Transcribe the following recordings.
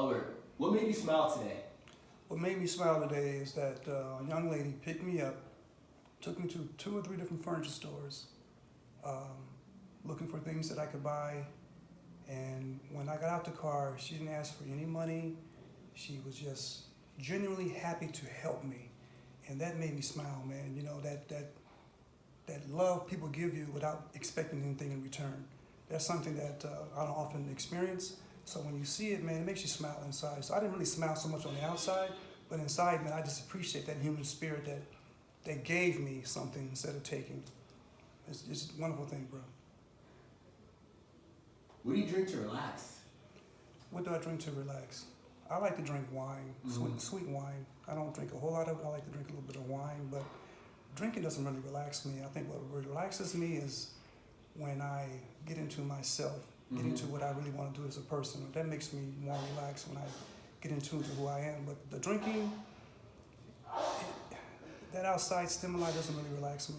Elbert, what made you smile today? What made me smile today is that a young lady picked me up, took me to 2 or 3 different furniture stores, looking for things that I could buy. And when I got out the car, she didn't ask for any money. She was just genuinely happy to help me. And that made me smile, man. You know, that love people give you without expecting anything in return. That's something that I don't often experience. So when you see it, man, it makes you smile inside. So I didn't really smile so much on the outside, but inside, man, I just appreciate that human spirit that gave me something instead of taking. It's a wonderful thing, bro. What do you drink to relax? What do I drink to relax? I like to drink wine, sweet wine. I don't drink a whole lot of it. I like to drink a little bit of wine, but drinking doesn't really relax me. I think what relaxes me is when I get into myself, get into what I really want to do as a person. That makes me more relaxed when I get in tune to who I am. But the drinking, that outside stimuli doesn't really relax me.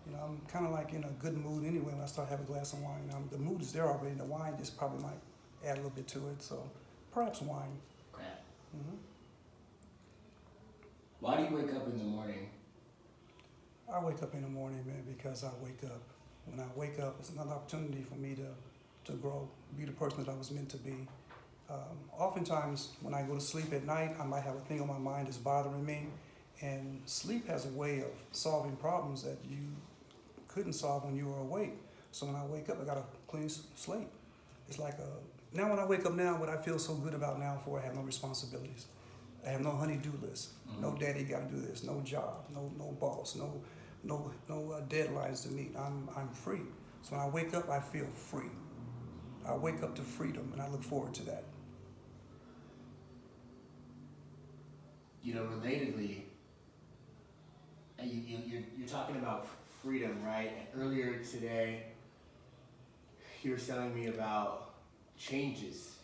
You know, I'm kind of like in a good mood anyway when I start having a glass of wine. The mood is there already. The wine just probably might add a little bit to it. So perhaps wine. Okay. Mm-hmm. Why do you wake up in the morning? I wake up in the morning, man, because I wake up. When I wake up, it's another opportunity for me to grow, be the person that I was meant to be. Oftentimes, when I go to sleep at night, I might have a thing on my mind that's bothering me. And sleep has a way of solving problems that you couldn't solve when you were awake. So when I wake up, I got a clean slate. It's like now when I wake up now, what I feel so good about now for I have no responsibilities. I have no honey-do list. No daddy got to do this. No job. No boss. No deadlines to meet. I'm free. So when I wake up, I feel free. I wake up to freedom, and I look forward to that. You know, relatedly, you're talking about freedom, right? And earlier today, you were telling me about changes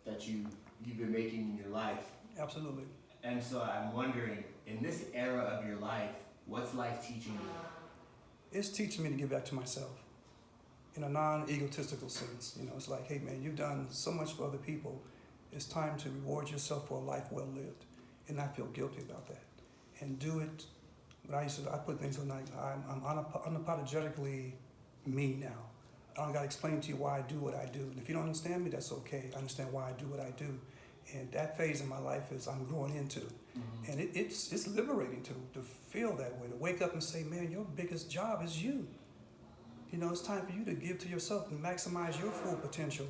that you've been making in your life. Absolutely. And so I'm wondering, in this era of your life, what's life teaching you? It's teaching me to give back to myself in a non-egotistical sense. You know, it's like, hey man, you've done so much for other people. It's time to reward yourself for a life well lived and not feel guilty about that. And do it. I put things on like, I'm unapologetically me now. I don't got to explain to you why I do what I do. And if you don't understand me, that's okay. I understand why I do what I do. And that phase in my life is I'm growing into. And it's liberating to feel that way, to wake up and say, man, your biggest job is you. You know, it's time for you to give to yourself and maximize your full potential.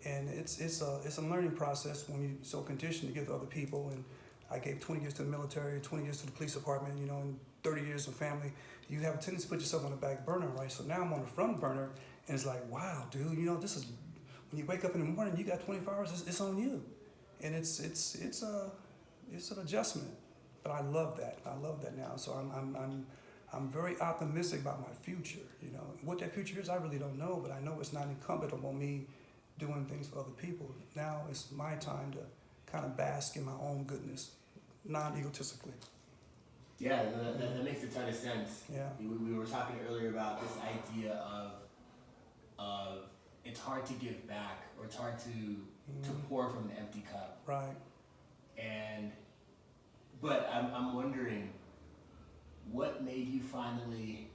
And it's a learning process when you're so conditioned to give to other people. And I gave 20 years to the military, 20 years to the police department, you know, and 30 years of family. You have a tendency to put yourself on the back burner, right? So now I'm on the front burner, and it's like, wow, dude, you know, this is, when you wake up in the morning, you got 24 hours, it's on you. And it's an adjustment, but I love that. I love that now. So I'm very optimistic about my future. You know, what that future is, I really don't know, but I know it's not incumbent upon me doing things for other people. Now it's my time to kind of bask in my own goodness, non-egotistically. Yeah, that makes a ton of sense. Yeah. We were talking earlier about this idea of it's hard to give back, or it's hard to pour from an empty cup. Right. But I'm wondering, what made you finally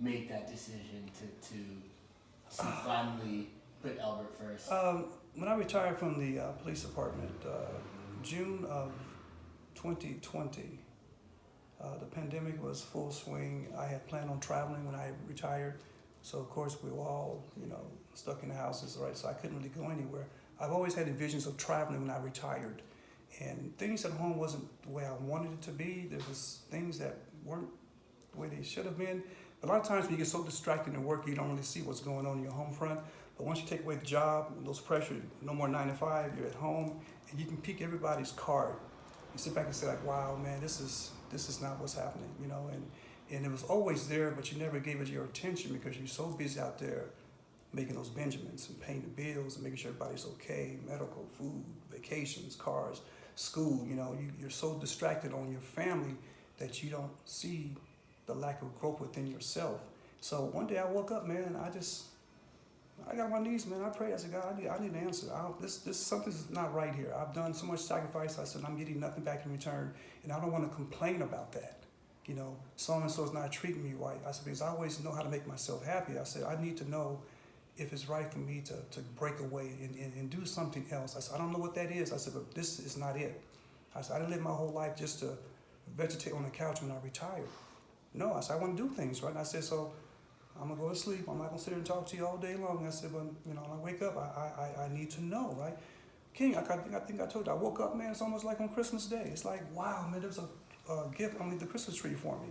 make that decision to finally put Elbert first? When I retired from the police department, June of 2020, the pandemic was full swing. I had planned on traveling when I retired. So of course we were all, you know, stuck in the houses, right? So I couldn't really go anywhere. I've always had visions of traveling when I retired. And things at home wasn't the way I wanted it to be. There was things that weren't the way they should have been. But a lot of times when you get so distracted in work, you don't really see what's going on in your home front. But once you take away the job, those pressures, no more 9 to 5, you're at home, and you can pick everybody's card. You sit back and say like, wow, man, this is not what's happening, you know. And it was always there, but you never gave it your attention because you're so busy out there making those Benjamins and paying the bills and making sure everybody's okay, medical, food, vacations, cars, school. You know, you're so distracted on your family that you don't see the lack of growth within yourself. So one day I woke up, man, I got on my knees, man. I prayed. I said, God, I need an answer. This something's not right here. I've done so much sacrifice. I said, I'm getting nothing back in return, and I don't want to complain about that. You know, so and so is not treating me right. I said, because I always know how to make myself happy. I said, I need to know if it's right for me to break away and do something else. I said, I don't know what that is. I said, but this is not it. I said, I didn't live my whole life just to vegetate on the couch when I retired. No, I said, I want to do things, right? And I said, so I'm going to go to sleep. I'm not going to sit here and talk to you all day long. I said, but, you know, when I wake up, I need to know, right? King, I think I told you, I woke up, man, it's almost like on Christmas Day. It's like, wow, man, there's a gift underneath the Christmas tree for me.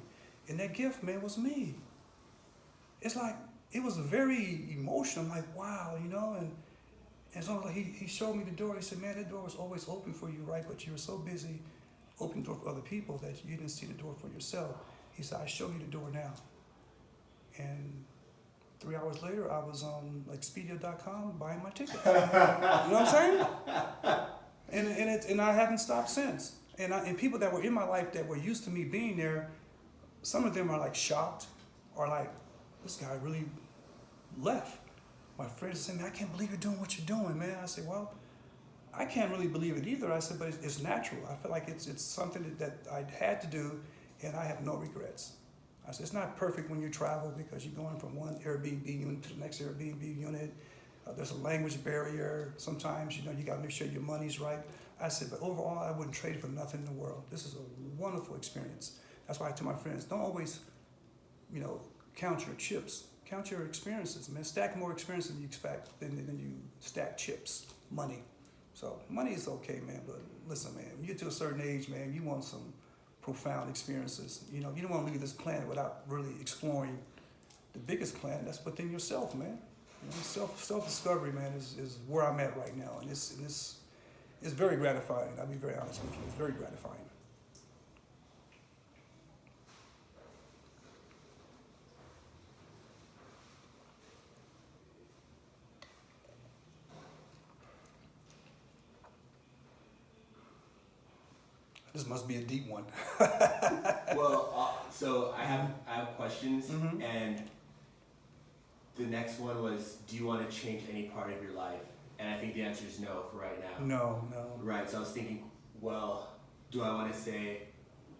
And that gift, man, was me. It's like, it was very emotional. I'm like, wow, you know, and so like he showed me the door. He said, man, that door was always open for you, right? But you were so busy opening the door for other people that you didn't see the door for yourself. He said, I show you the door now. And 3 hours later, I was on Expedia.com buying my tickets. You know what I'm saying? And I haven't stopped since. And people that were in my life that were used to me being there, some of them are like shocked or like, this guy really left. My friends said, man, I can't believe you're doing what you're doing, man. I said, well, I can't really believe it either. I said, but it's natural. I feel like it's something that I had to do, and I have no regrets. I said, it's not perfect when you travel because you're going from one Airbnb unit to the next Airbnb unit. There's a language barrier. Sometimes, you know, you got to make sure your money's right. I said, but overall, I wouldn't trade it for nothing in the world. This is a wonderful experience. That's why I tell my friends, don't always, you know, count your chips. Count your experiences, man. Stack more experience than you expect, than you stack chips, money. So money is okay, man, but listen, man, when you get to a certain age, man, you want some profound experiences. You know, you don't want to leave this planet without really exploring the biggest planet. That's within yourself, man. You know, self-discovery, man, is where I'm at right now, and it's very gratifying. I'll be very honest with you. It's very gratifying. This must be a deep one. Well, so I have questions, and the next one was, do you want to change any part of your life? And I think the answer is no for right now. No. Right. So I was thinking, well, do I want to say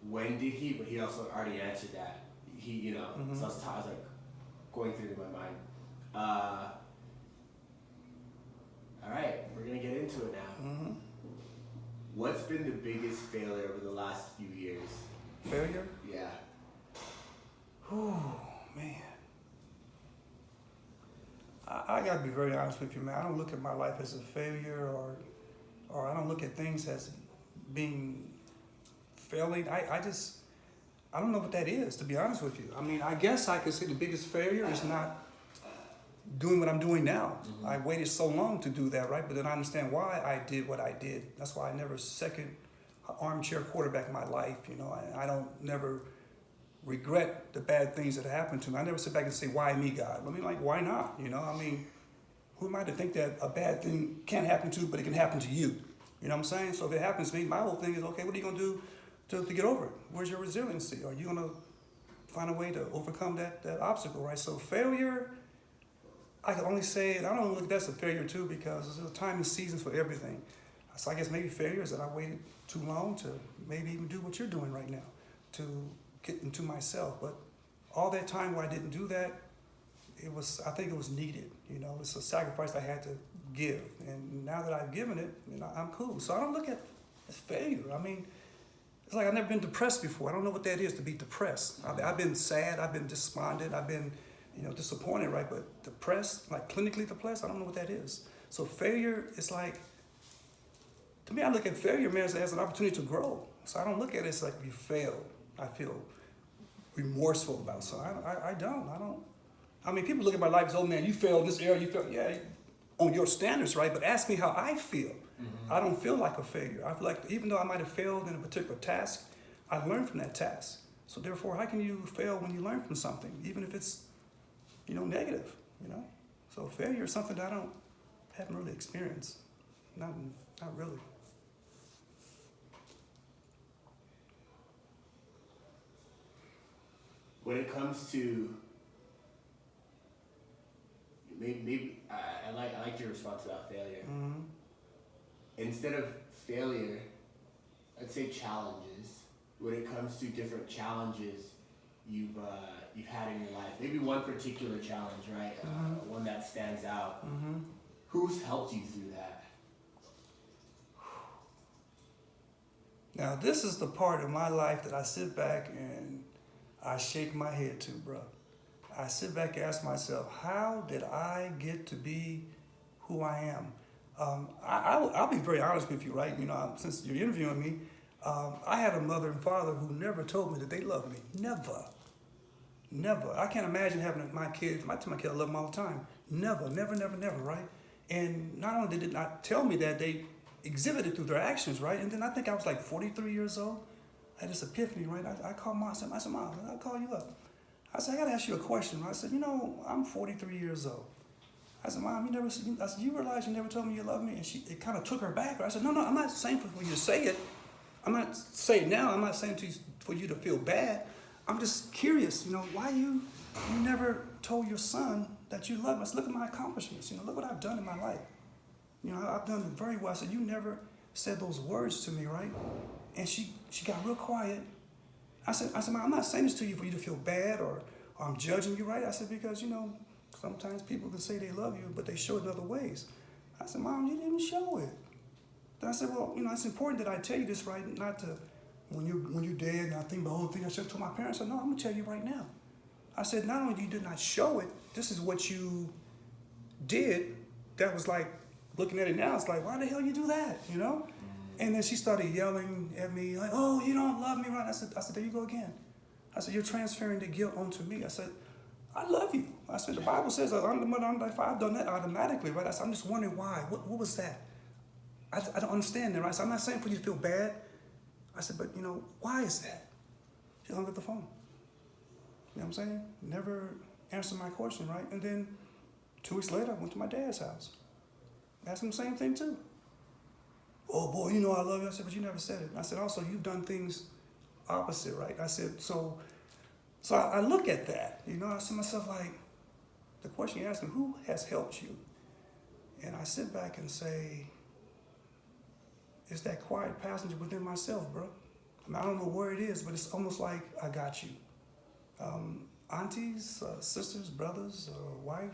when did he? But he also already answered that. He, you know. So I was like going through it in my mind. All right, we're gonna get into it now. What's been the biggest failure over the last few years? Failure? Yeah. Oh, man. I gotta be very honest with you, man. I don't look at my life as a failure or I don't look at things as being failing. I don't know what that is, to be honest with you. I mean, I guess I could say the biggest failure is not doing what I'm doing now. I waited so long to do that, right? But then I understand why I did what I did. That's why I never second armchair quarterback my life, you know. I don't never regret the bad things that happened to me. I never sit back and say, why me, God? I mean, like, why not? You know, I mean, who am I to think that a bad thing can't happen to, but it can happen to you? You know what I'm saying? So if it happens to me, my whole thing is, okay, what are you gonna do to get over it? Where's your resiliency? Are you gonna find a way to overcome that obstacle, right? So failure, I can only say, and I don't look at that as a failure too, because there's a time and seasons for everything. So I guess maybe failure is that I waited too long to maybe even do what you're doing right now, to get into myself. But all that time where I didn't do that, I think it was needed. You know, it's a sacrifice I had to give. And now that I've given it, you know, I'm cool. So I don't look at it as failure. I mean, it's like I've never been depressed before. I don't know what that is to be depressed. I've been sad, I've been despondent, I've been, you know, disappointed, right? But depressed, like clinically depressed, I don't know what that is. So failure is like, to me, I look at failure, man, as an opportunity to grow. So I don't look at it as like you failed. I feel remorseful about it. So I don't. I mean, people look at my life as, oh man, you failed in this area, you failed. Yeah, on your standards, right? But ask me how I feel. I don't feel like a failure. I feel like even though I might have failed in a particular task, I learned from that task. So therefore, how can you fail when you learn from something, even if it's, you know, negative, you know? So failure is something that I haven't really experienced. Not really. When it comes to maybe I like your response about failure. Mm-hmm. Instead of failure, I'd say challenges. When it comes to different challenges you've had in your life, maybe one particular challenge, right? One that stands out. Mm-hmm. Who's helped you through that? Now, this is the part of my life that I sit back and I shake my head to, bro. I sit back and ask myself, how did I get to be who I am? I'll be very honest with you, right? You know, since you're interviewing me, I had a mother and father who never told me that they loved me. Never. I can't imagine having my kids. I tell my kids I love them all the time. Never, right? And not only did they not tell me that, they exhibited through their actions, right? And then I think I was like 43 years old. I had this epiphany, right? I called Mom. I said, Mom, I'll call you up. I said, I got to ask you a question. I said, you know, I'm 43 years old. I said, Mom, I said, you realize you never told me you love me? And it kind of took her back. I said, no, I'm not saying for you to say it. I'm not saying it now. I'm not saying for you to feel bad. I'm just curious, you know, why you never told your son that you love him? I said, look at my accomplishments. You know, look what I've done in my life. You know, I've done very well. I said, you never said those words to me, right? And she got real quiet. I said, Mom, I'm not saying this to you for you to feel bad or I'm judging you, right? I said, because, you know, sometimes people can say they love you, but they show it in other ways. I said, Mom, you didn't show it. Then I said, well, you know, it's important that I tell you this, right? Not to, when you're dead, and I think the whole thing I should have told my parents. I said, no, I'm going to tell you right now. I said, not only you did not show it, this is what you did that was like, looking at it now, it's like, why the hell you do that, you know? And then she started yelling at me, like, oh, you don't love me, right? I said, there you go again. I said, you're transferring the guilt onto me. I said, I love you. I said, the Bible says, I'm the mother, I'm the father. I've done that automatically, right? I said, I'm just wondering why. What was that? I don't understand that, right? I said, I'm not saying for you to feel bad. I said, but, you know, why is that? She hung up the phone. You know what I'm saying? Never answered my question, right? And then 2 weeks later, I went to my dad's house. Asked him the same thing, too. Oh, boy, you know I love you. I said, but you never said it. I said, also, you've done things opposite, right? I said, so I look at that. You know, I said to myself, like, the question you asked me, who has helped you? And I sit back and say, it's that quiet passenger within myself, bro. I mean, I don't know where it is, but it's almost like I got you. Aunties, sisters, brothers, wife,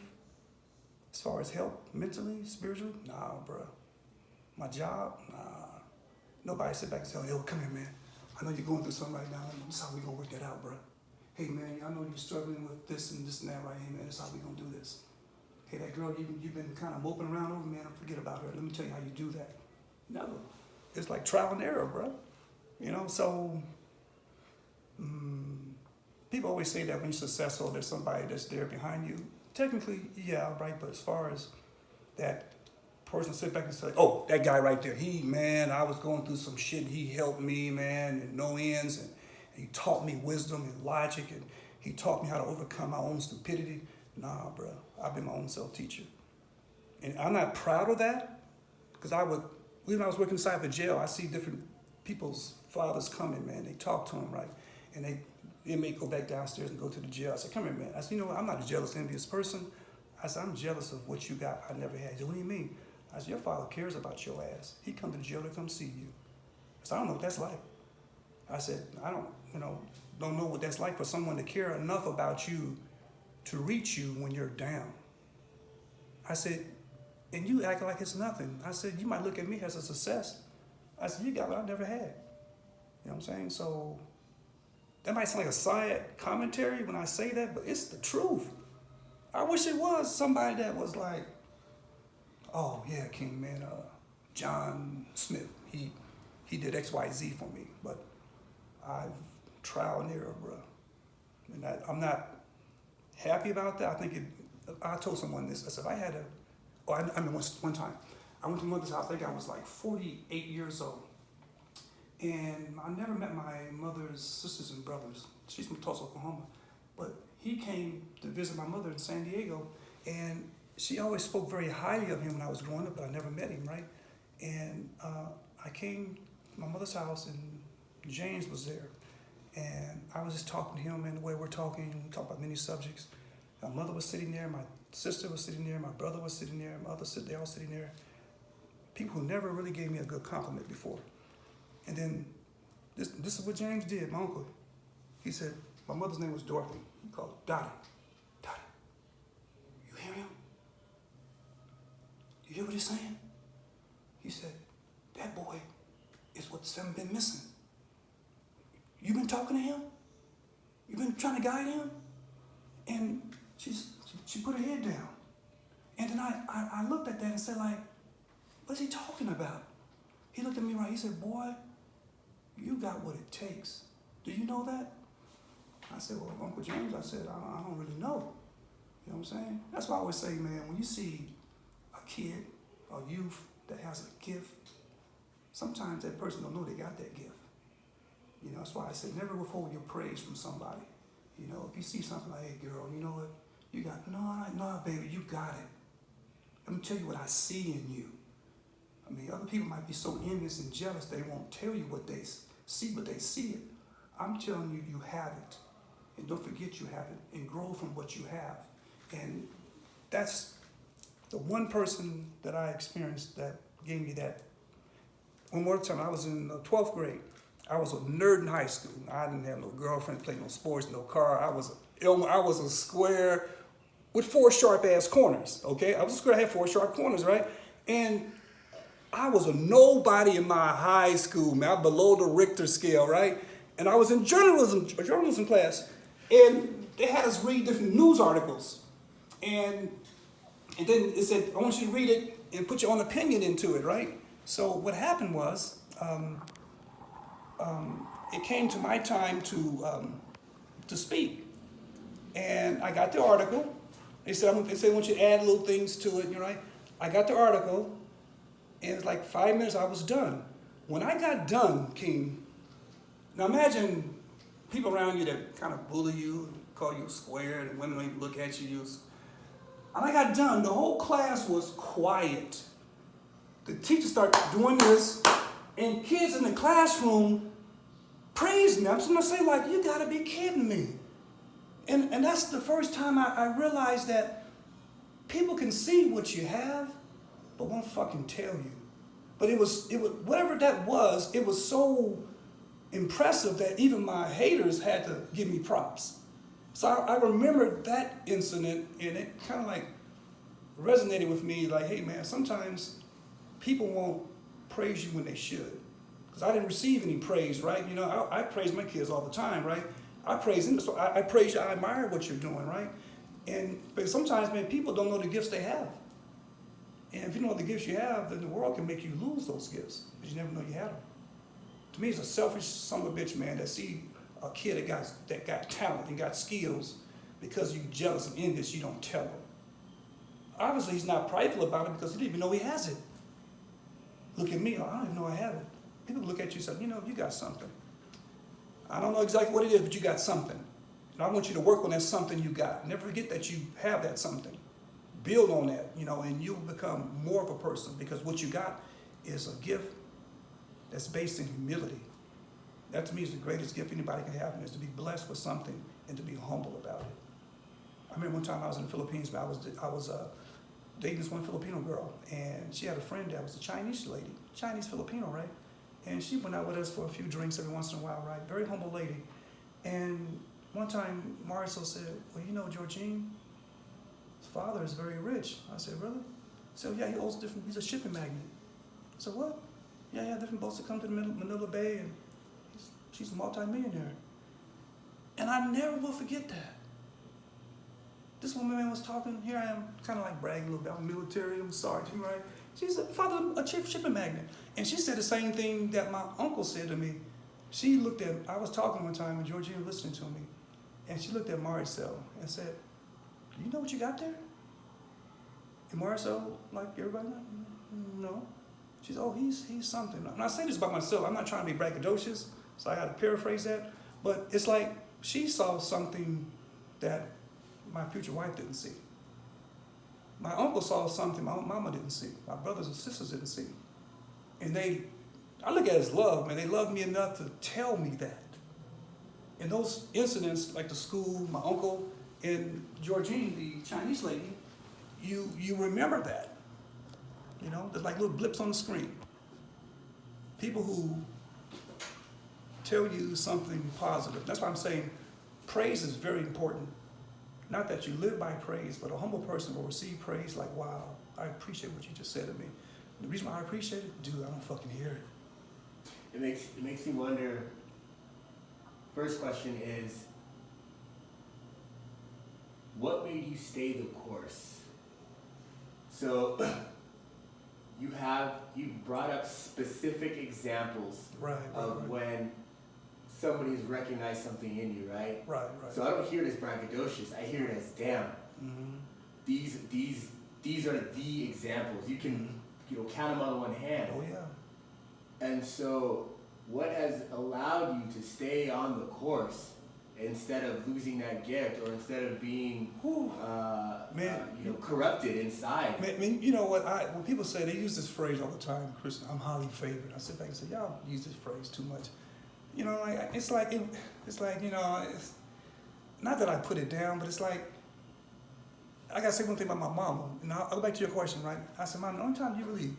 as far as help, mentally, spiritually, nah, bro. My job, nah. Nobody sit back and say, yo, come here, man. I know you're going through something right now. This is how we gonna work that out, bro. Hey, man, I know you're struggling with this and that right here, man. This is how we gonna do this. Hey, that girl you've been kind of moping around over, man, forget about her. Let me tell you how you do that. No. It's like trial and error, bro. You know, so people always say that when you're successful, there's somebody that's there behind you. Technically, yeah, right, but as far as that person sit back and say, oh, that guy right there, I was going through some shit, he helped me, man, and no ends, and he taught me wisdom and logic, and he taught me how to overcome my own stupidity. Nah, bro, I've been my own self-teacher. And I'm not proud of that, because when I was working inside the jail, I see different people's fathers coming, man. They talk to them, right? And they may go back downstairs and go to the jail. I said, come here, man. I said, you know what? I'm not a jealous, envious person. I said, I'm jealous of what you got I never had. He said, what do you mean? I said, your father cares about your ass. He come to the jail to come see you. I said, I don't know what that's like. I said, I don't know what that's like for someone to care enough about you to reach you when you're down. I said, and you act like it's nothing. I said, you might look at me as a success. I said, you got what I never had. You know what I'm saying? So that might sound like a side commentary when I say that, but it's the truth. I wish it was somebody that was like, oh yeah, King, man, John Smith, he did X, Y, Z for me, but I've trial and error, bro. And I'm not happy about that. I told someone this. I said, if I had one time, I went to my mother's house. I think I was like 48 years old. And I never met my mother's sisters and brothers. She's from Tulsa, Oklahoma. But he came to visit my mother in San Diego. And she always spoke very highly of him when I was growing up, but I never met him, right? And I came to my mother's house, and James was there. And I was just talking to him, and the way we're talking, we talk about many subjects. My mother was sitting there, my sister was sitting there, my brother was sitting there, my other sister, they all sitting there. People who never really gave me a good compliment before. And then this is what James did, my uncle. He said, my mother's name was Dorothy. He called her Dottie. Dottie, you hear him? You hear what he's saying? He said, that boy is what's been missing. You been talking to him? You been trying to guide him? And she put her head down. And then I looked at that and said, like, what's he talking about? He looked at me right, he said, boy, you got what it takes. Do you know that? I said, well, Uncle James, I said, I don't really know. You know what I'm saying? That's why I always say, man, when you see a kid, a youth that has a gift, sometimes that person don't know they got that gift. You know, that's why I say never withhold your praise from somebody. You know, if you see something like, hey, girl, you know what? You got, no, baby, you got it. Let me tell you what I see in you. I mean, other people might be so envious and jealous they won't tell you what they see, but they see it. I'm telling you, you have it. And don't forget you have it, and grow from what you have. And that's the one person that I experienced that gave me that. One more time, I was in the 12th grade. I was a nerd in high school. I didn't have no girlfriend, play no sports, no car. I was a square with 4 sharp-ass corners, okay? I was a square, I had 4 sharp corners, right? And I was a nobody in my high school, man. I was below the Richter scale, right? And I was in journalism class. And they had us read different news articles. And then it said, I want you to read it and put your own opinion into it, right? So what happened was, it came to my time to speak. And I got the article. They said, I want you to add little things to it, you know, right? I got the article, and it's like 5 minutes, I was done. When I got done, King, now imagine people around you that kind of bully you, call you square, and women don't even look at you. And I got done, the whole class was quiet. The teacher started doing this, and kids in the classroom praised me. I'm just gonna say, like, you gotta be kidding me. And that's the first time I realized that people can see what you have, but won't fucking tell you. But it was whatever that was, it was so impressive that even my haters had to give me props. So I remember that incident, and it kind of like resonated with me, like, hey man, sometimes people won't praise you when they should. Because I didn't receive any praise, right? You know, I praise my kids all the time, right? I praise them, so I praise you, I admire what you're doing, right? But sometimes, man, people don't know the gifts they have. And if you know the gifts you have, then the world can make you lose those gifts, because you never know you had them. To me, it's a selfish son of a bitch, man, that see a kid that got talent and got skills, because you're jealous and envious, you don't tell him. Obviously, he's not prideful about it because he didn't even know he has it. Look at me, I don't even know I have it. People look at you and say, you know, you got something. I don't know exactly what it is, but you got something. And I want you to work on that something you got. Never forget that you have that something. Build on that, you know, and you'll become more of a person, because what you got is a gift that's based in humility. That to me is the greatest gift anybody can have, is to be blessed with something and to be humble about it. I remember one time I was in the Philippines, but I was dating this one Filipino girl, and she had a friend that was a Chinese lady, Chinese Filipino, right? And she went out with us for a few drinks every once in a while, right? Very humble lady. And one time, Marisol said, well, you know, Georgine, his father is very rich. I said, really? He said, yeah, he's a shipping magnate. I said, what? Yeah, different boats that come to the Manila Bay, and she's a multi-millionaire. And I never will forget that. This woman was talking, here I am, kind of like bragging a little bit, I'm military, I'm sergeant, right? She's a father, a chief shipping magnate. And she said the same thing that my uncle said to me. She looked at, I was talking one time and Georgina was listening to me, and she looked at Marisol and said, do you know what you got there? And Marisol, like everybody, no. She said, oh, he's something. And I say this about myself, I'm not trying to be braggadocious, so I got to paraphrase that, but it's like she saw something that my future wife didn't see. My uncle saw something my mama didn't see, my brothers and sisters didn't see. And I look at it as love, man. They loved me enough to tell me that. And those incidents, like the school, my uncle, And Georgine, the Chinese lady, you remember that. You know, there's like little blips on the screen. People who tell you something positive. That's why I'm saying praise is very important. Not that you live by praise, but a humble person will receive praise like, wow, I appreciate what you just said to me. The reason why I appreciate it, dude, I don't fucking hear it. It makes me wonder, first question is, what made you stay the course? So you've brought up specific examples of when somebody's recognized something in you, right? Right. So I don't hear it as braggadocious. I hear it as, damn. Mm-hmm. These are the examples. You can count them on one hand. Oh yeah. And so, what has allowed you to stay on the course instead of losing that gift, or instead of being corrupted inside? Man, you know what? When people say, they use this phrase all the time, Chris, I'm highly favored. I sit back and say, y'all use this phrase too much. You know, like it's like you know, it's not that I put it down, but it's like I gotta say one thing about my mama. And I'll go back to your question, right? I said, Mom, the only time you really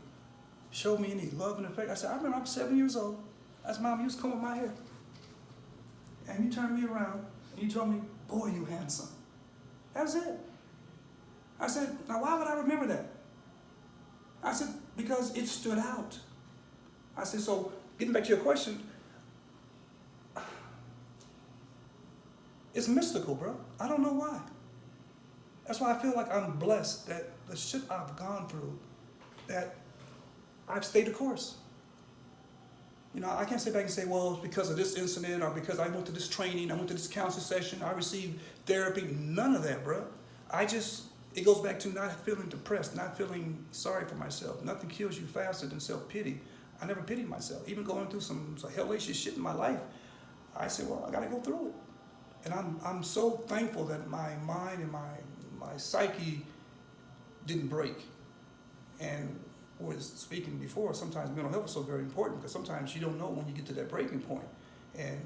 showed me any love and affection, I said, I remember I was 7 years old. I said, Mom, you was combing my hair, and you turned me around and you told me, boy, you handsome. That was it. I said, now why would I remember that? I said, because it stood out. I said, so getting back to your question, it's mystical, bro. I don't know why. That's why I feel like I'm blessed that the shit I've gone through, that I've stayed the course. You know, I can't sit back and say, well, it's because of this incident, or because I went to this training, I went to this counseling session, I received therapy. None of that, bro. It goes back to not feeling depressed, not feeling sorry for myself. Nothing kills you faster than self-pity. I never pitied myself. Even going through some hellacious shit in my life, I said, well, I gotta go through it. And I'm so thankful that my mind and my psyche didn't break. And was speaking before, sometimes mental health is so very important, because sometimes you don't know when you get to that breaking point. And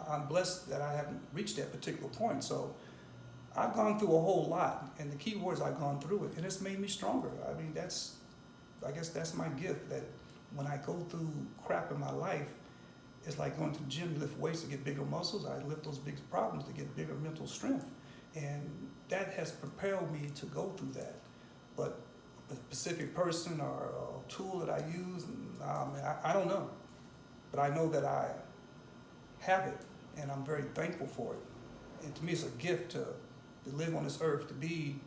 I'm blessed that I haven't reached that particular point. So I've gone through a whole lot, and the key word is I've gone through it, and it's made me stronger. I mean, I guess that's my gift, that when I go through crap in my life, it's like going to the gym, lift weights to get bigger muscles. I lift those big problems to get bigger mental strength. And that has propelled me to go through that. But a specific person or a tool that I use, I don't know. But I know that I have it, and I'm very thankful for it. And to me, it's a gift to live on this earth, to be,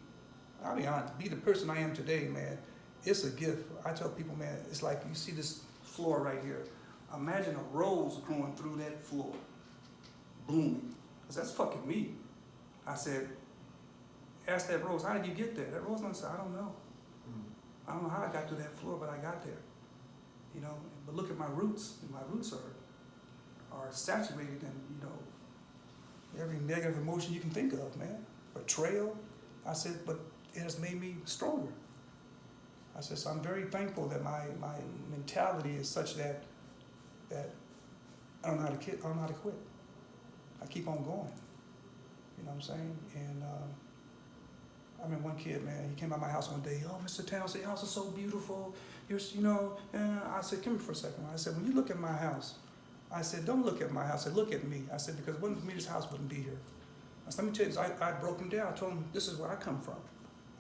I'll be honest, to be the person I am today, man. It's a gift. I tell people, man, it's like you see this floor right here. Imagine a rose growing through that floor, blooming, because that's fucking me. I said, ask that rose, how did you get there? That rose said, I don't know. I don't know how I got to that floor, but I got there. You know, but look at my roots, and my roots are saturated in, you know, every negative emotion you can think of, man. Betrayal. I said, but it has made me stronger. I said, so I'm very thankful that my mentality is such that I don't know how to quit. I don't know how to quit. I keep on going. You know what I'm saying? And I remember one kid, man, he came by my house one day. Oh, Mr. Townsend, your house is so beautiful. You know, and I said, come here for a second. I said, when you look at my house, I said, don't look at my house. I said, look at me. I said, because if it wasn't for me, this house wouldn't be here. I said, let me tell you, I broke him down. I told him, this is where I come from.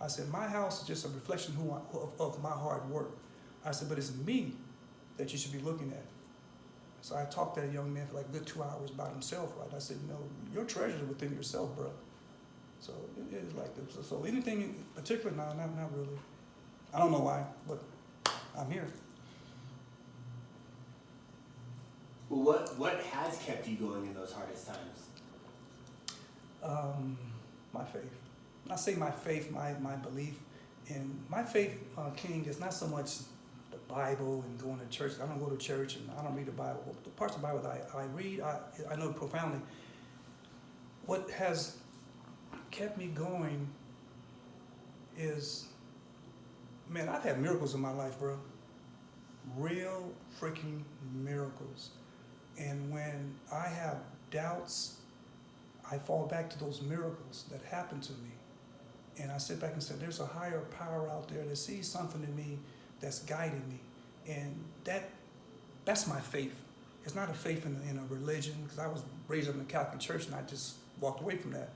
I said, my house is just a reflection of my hard work. I said, but it's me that you should be looking at. So I talked to that young man for like a good 2 hours about himself, right? I said, you know, your treasures are within yourself, bro. So it is like this. So anything in particular? No, not really. I don't know why, but I'm here. Well, what has kept you going in those hardest times? My faith. I say my faith, my belief. And my faith, King, is not so much the Bible and going to church. I don't go to church and I don't read the Bible. The parts of the Bible that I read, I know profoundly. What has kept me going is, man, I've had miracles in my life, bro. Real freaking miracles. And when I have doubts, I fall back to those miracles that happened to me. And I sit back and say, there's a higher power out there that sees something in me that's guiding me. And that's my faith. It's not a faith in a religion, because I was raised up in the Catholic Church and I just walked away from that.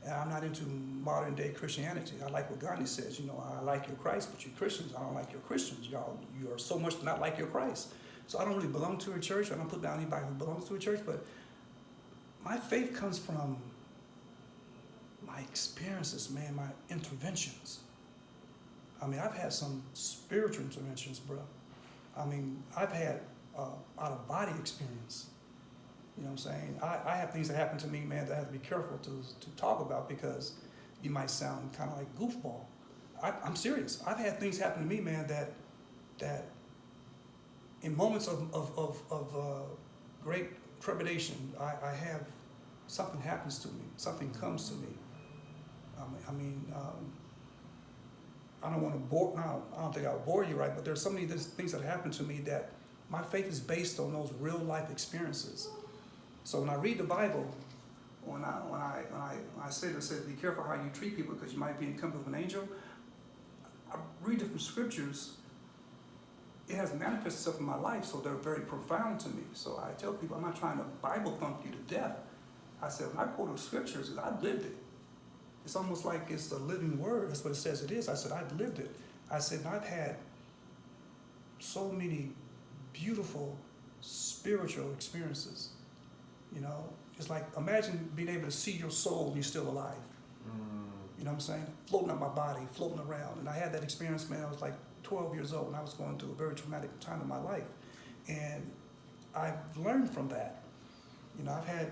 And I'm not into modern day Christianity. I like what Gandhi says, I like your Christ, but you Christians, I don't like your Christians. You are so much not like your Christ. So I don't really belong to a church. I don't put down anybody who belongs to a church, but my faith comes from my experiences, man, my interventions. I mean, I've had some spiritual interventions, bro. I mean, I've had out-of-body experience. You know what I'm saying? I have things that happen to me, man, that I have to be careful to talk about, because you might sound kind of like goofball. I'm serious. I've had things happen to me, man, that in moments of great trepidation, I have something happens to me, something comes to me. I don't want to bore. I don't think I'll bore you, right? But there's so many things that happen to me that my faith is based on those real life experiences. So when I read the Bible, when I say be careful how you treat people because you might be in company with an angel, I read different scriptures. It has manifested itself in my life, so they're very profound to me. So I tell people, I'm not trying to Bible thump you to death. I said, when I quote those scriptures, I've lived it. It's almost like it's the living word. That's what it says it is. I said, I've lived it. I said, and I've had so many beautiful spiritual experiences. It's like, imagine being able to see your soul when you're still alive. You know what I'm saying? Floating up my body, floating around. And I had that experience, man, I was like 12 years old, and I was going through a very traumatic time in my life. And I've learned from that. I've had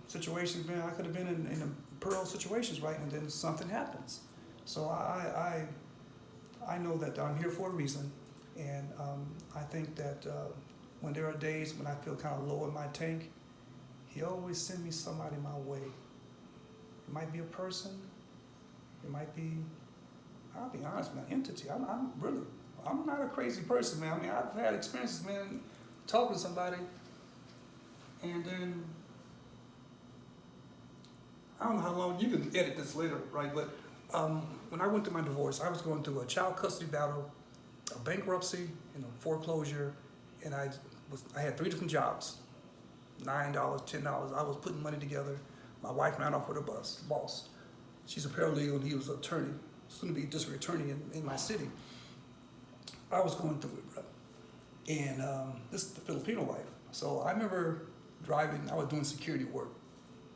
situations, man, I could have been in pearl situations, right? And then something happens. So I know that I'm here for a reason. And I think that when there are days when I feel kind of low in my tank, he always sends me somebody my way. It might be a person. It might be, I'll be honest, man, entity. I'm not a crazy person, man. I mean, I've had experiences, man, talking to somebody, and then, I don't know how long, you can edit this later, right? But when I went through my divorce, I was going through a child custody battle, a bankruptcy, foreclosure, and I had 3 different jobs, $9, $10. I was putting money together. My wife ran off with her boss. She's a paralegal, and he was an attorney, soon to be a district attorney in my city. I was going through it, bro. And this is the Filipino wife. So I remember driving, I was doing security work.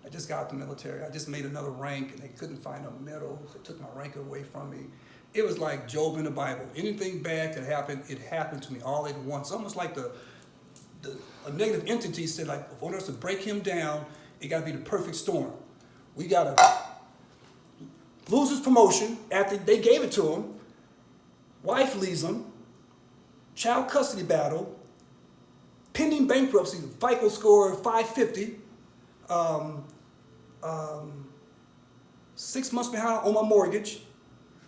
I just got out the military. I just made another rank, and they couldn't find a medal. They took my rank away from me. It was like Job in the Bible. Anything bad could happen, it happened to me all at once. Almost like a negative entity said, like, if order us to break him down, it got to be the perfect storm. We got to lose his promotion after they gave it to him. Wife leaves him. Child custody battle. Pending bankruptcy. FICO score 550. 6 months behind on my mortgage.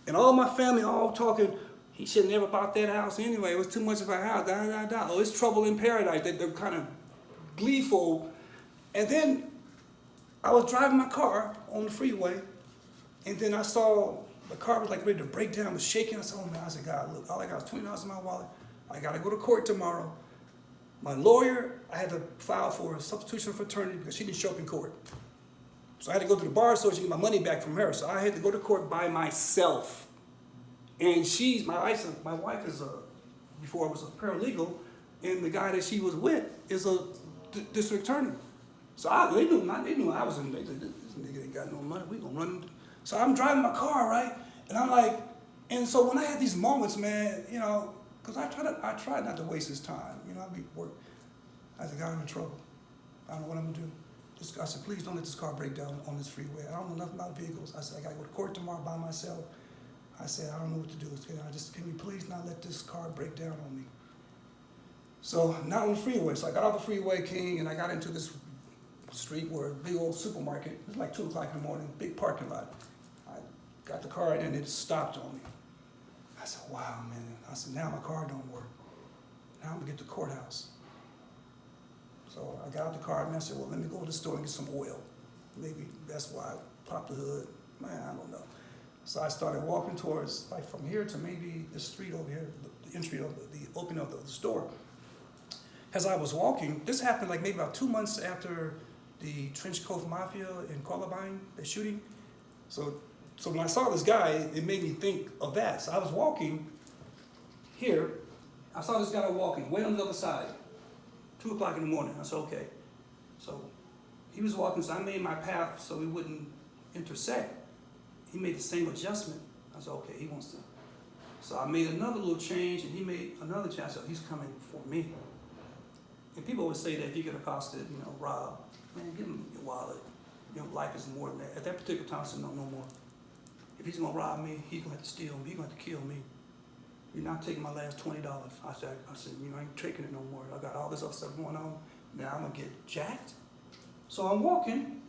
And all my family all talking, he should have never bought that house anyway. It was too much of a house. Oh, it's trouble in paradise. They're kind of gleeful. And then I was driving my car on the freeway, and then I saw the car was like ready to break down, was shaking. I said, oh man, I said, God, look, all I got was $20 in my wallet. I got to go to court tomorrow. My lawyer, I had to file for a substitution of attorney because she didn't show up in court. So I had to go to the bar association to get my money back from her. So I had to go to court by myself. And my wife is before I was a paralegal, and the guy that she was with is a district attorney. So they knew I was in. This nigga ain't got no money. We gonna run. So I'm driving my car, right, and I'm like, and so when I had these moments, man, because I try not to waste his time. I'd be work. I said, God, I'm in trouble. I don't know what I'm gonna do. I said, please don't let this car break down on this freeway. I don't know nothing about vehicles. I said, I gotta go to court tomorrow by myself. I said, I don't know what to do. Can you please not let this car break down on me? So not on the freeway. So I got off the freeway, King, and I got into this street where a big old supermarket. It was like 2 o'clock in the morning, big parking lot. I got the car in and it stopped on me. I said, wow, man. I said, now my car don't work. Now I'm gonna get to the courthouse. So I got out the car and I said, well, let me go to the store and get some oil. maybe that's why I popped the hood. Man, I don't know. So I started walking towards, like from here to maybe the street over here, the entry of the opening of the store. As I was walking, this happened like maybe about 2 months after the Trench Coat Mafia in Columbine, the shooting. So when I saw this guy, it made me think of that. So I was walking here. I saw this guy walking way on the other side, 2 o'clock in the morning. I said, okay. So he was walking, so I made my path so we wouldn't intersect. He made the same adjustment. I said, okay, he wants to. So I made another little change, and he made another change. I said, he's coming for me. And people always say that if you get accosted, robbed, man, give him your wallet. Life is more than that. At that particular time, I said, no more. If he's gonna rob me, he's gonna have to steal me. He's gonna have to kill me. You're not taking my last $20. I said, I ain't taking it no more. I got all this other stuff going on. Now I'm gonna get jacked. So I'm walking.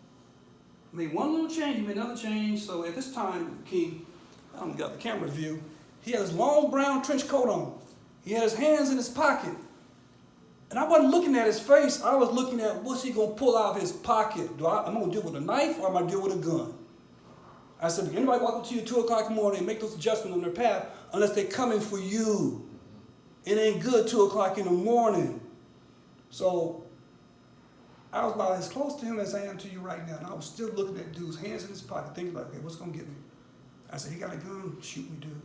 Made one little change, he made another change. So at this time, King, I don't got the camera view. He had his long brown trench coat on. He had his hands in his pocket. And I wasn't looking at his face. I was looking at what's he gonna pull out of his pocket. Am I gonna deal with a knife or am I gonna deal with a gun? I said, if anybody walk up to you at 2 o'clock in the morning and make those adjustments on their path, unless they're coming for you. It ain't good 2 o'clock in the morning. So I was about as close to him as I am to you right now. And I was still looking at dude's hands in his pocket, thinking like, okay, what's gonna get me? I said, he got a gun, shoot me, dude.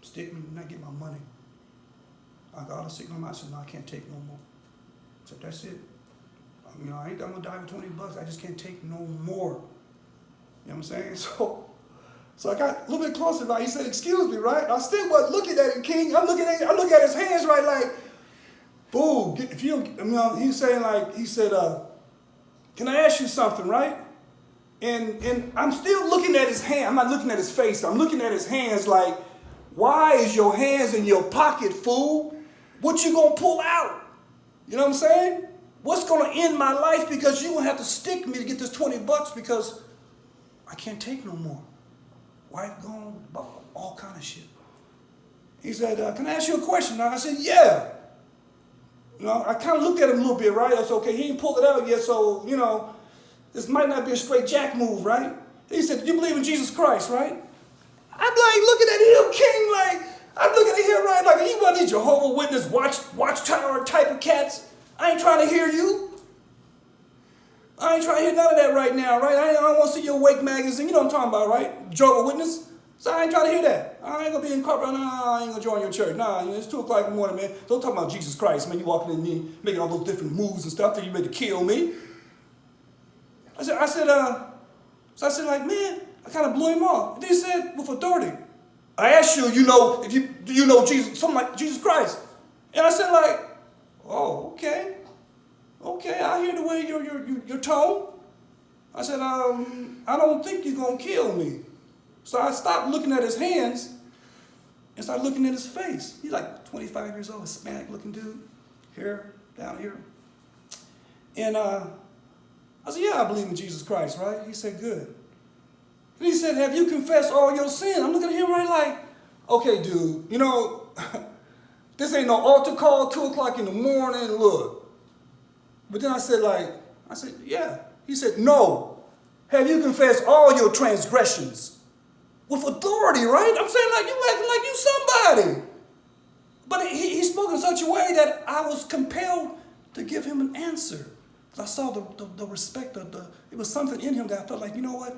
Stick me, not get my money. I got a signal him. I said, no, I can't take no more. I said, that's it. I ain't gonna die for $20. I just can't take no more. You know what I'm saying? So I got a little bit closer. He said, excuse me, right? I still wasn't looking at him, King. I look at his hands, right? Like, boo. If you, he's saying like, he said, can I ask you something, right? And I'm still looking at his hand. I'm not looking at his face. I'm looking at his hands like, why is your hands in your pocket, fool? What you gonna pull out? You know what I'm saying? What's gonna end my life because you gonna have to stick me to get this $20 because I can't take no more. Wife gone, all kind of shit. He said, can I ask you a question? I said, yeah. I kind of looked at him a little bit, right? I said, okay, he ain't pulled it out yet, so, this might not be a straight jack move, right? He said, you believe in Jesus Christ, right? I'm like looking at him, King, like, I'm looking at him, right? Like, you one of these Jehovah's Witness watchtower type of cats. I ain't trying to hear you. I ain't trying to hear none of that right now, right? I don't want to see your Wake magazine. You know what I'm talking about, right? Jehovah's Witness. So I ain't trying to hear that. I ain't going to be incorporated. Nah, I ain't going to join your church. Nah, it's 2 o'clock in the morning, man. Don't talk about Jesus Christ, man. You walking in me, making all those different moves and stuff. Think you ready to kill me. I said, like, man, I kind of blew him off. And then he said, with authority, I asked you, do you know Jesus, something like Jesus Christ? And I said, like, oh, okay. Okay, I hear the way your tone. I said, I don't think you're going to kill me. So I stopped looking at his hands and started looking at his face. He's like 25 years old, Hispanic looking dude, hair down here. And I said, yeah, I believe in Jesus Christ, right? He said, good. And he said, have you confessed all your sins? I'm looking at him right like, okay, dude, this ain't no altar call, 2 o'clock in the morning, look. But then I said, yeah. He said, no. Have you confessed all your transgressions? With authority, right? I'm saying like you acting like you somebody. But he spoke in such a way that I was compelled to give him an answer. I saw the respect of it was something in him that I felt like, you know what?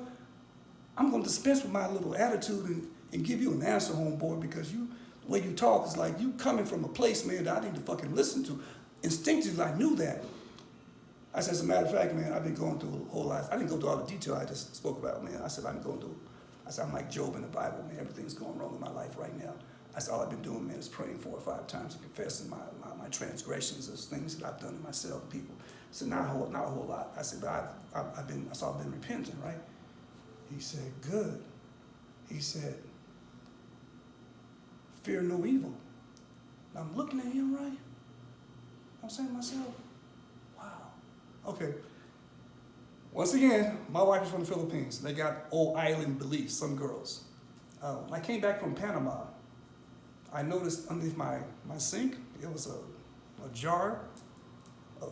I'm going to dispense with my little attitude and give you an answer, homeboy, because the way you talk is like you coming from a place, man, that I need to fucking listen to. Instinctively, I knew that. I said, as a matter of fact, man, I've been going through a whole lot. I didn't go through all the detail I just spoke about, man. I said, I'm like Job in the Bible, man. Everything's going wrong in my life right now. I said, all I've been doing, man, is praying 4 or 5 times and confessing my transgressions, those things that I've done to myself and people. I said, not a whole lot. I said, but I've been repenting, right? He said, good. He said, fear no evil. And I'm looking at him, right? I'm saying to myself, wow. Okay. Once again, my wife is from the Philippines. They got old island beliefs, some girls. When I came back from Panama, I noticed underneath my sink, it was a jar,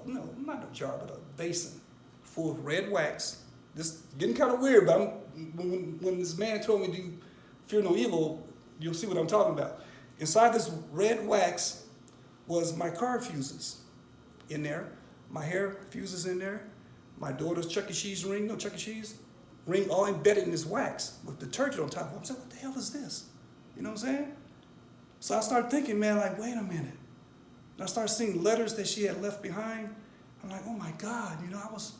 no, not a jar, but a basin full of red wax this is getting kind of weird, but when this man told me to fear no evil, you'll see what I'm talking about. Inside this red wax was my car fuses in there, my hair fuses in there, my daughter's Chuck E. Cheese ring, no Chuck E. Cheese ring, all embedded in this wax with detergent on top of it. I was like, what the hell is this? You know what I'm saying? So I started thinking, man, like, wait a minute. And I started seeing letters that she had left behind. I'm like, oh my God, you know, I was,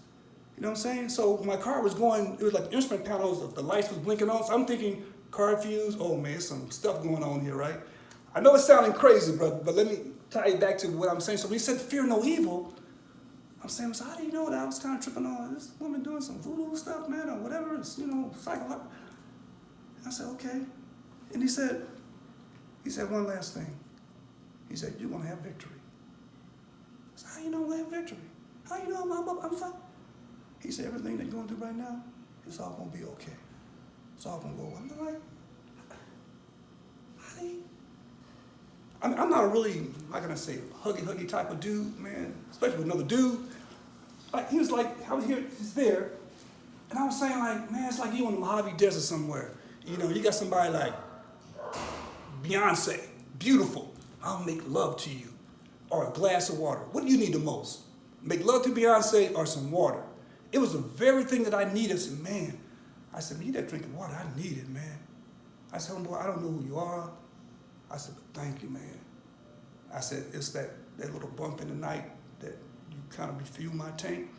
you know what I'm saying? So my car was going, it was like instrument panels, the lights was blinking on. So I'm thinking, car fuse, oh man, there's some stuff going on here, right? I know it's sounding crazy, but let me tie it back to what I'm saying. So when he said fear no evil, I'm saying, so how do you know that I was kind of tripping on this woman doing some voodoo stuff, man, or whatever, it's, you know, psychological. I said, okay. And he said one last thing. He said, you're going to have victory. I said, how you know I'm going to have victory? How you know I'm fine? He said, everything that you're going through right now, it's all going to be okay. It's all going to go away. I'm like, how do you? I mean, I'm not a really, how can I say, huggy type of dude, man, especially with another dude. Like, he was like, I was here, he's there, and I was saying, like, man, it's like you in the Mojave Desert somewhere. You know, you got somebody like Beyonce, beautiful, I'll make love to you, or a glass of water. What do you need the most? Make love to Beyonce or some water? It was the very thing that I needed. I said, man, you need that drink of water, I need it, man. I said, homeboy, I don't know who you are. I said, but thank you, man. I said, it's that little bump in the night that you kind of refuel my tank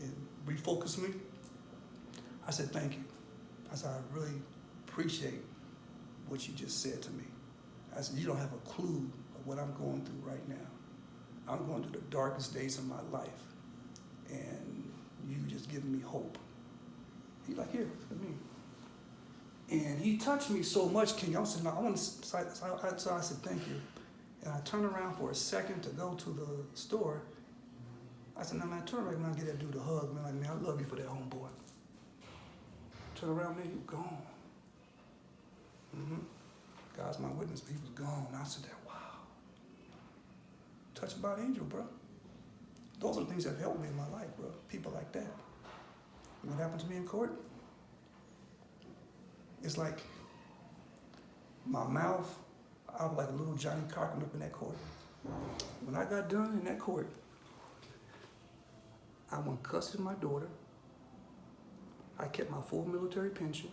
and refocus me. I said, thank you. I said, I really appreciate what you just said to me. I said, you don't have a clue of what I'm going through right now. I'm going through the darkest days of my life, and you just giving me hope. He's like, here, look at me. And he touched me so much, King. I said, no, I want to, so I said, thank you. And I turned around for a second to go to the store. I said, no, man, turn around and get that dude a hug, man. Like, man, I love you for that, homeboy. Turn around, man, you gone. God's my witness, but he was gone. I said that, wow. Touched by an angel, bro. Those are the things that have helped me in my life, bro. People like that. And what happened to me in court? It's like my mouth, I was like a little Johnny Carpenter up in that court. When I got done in that court, I went custody of my daughter. I kept my full military pension.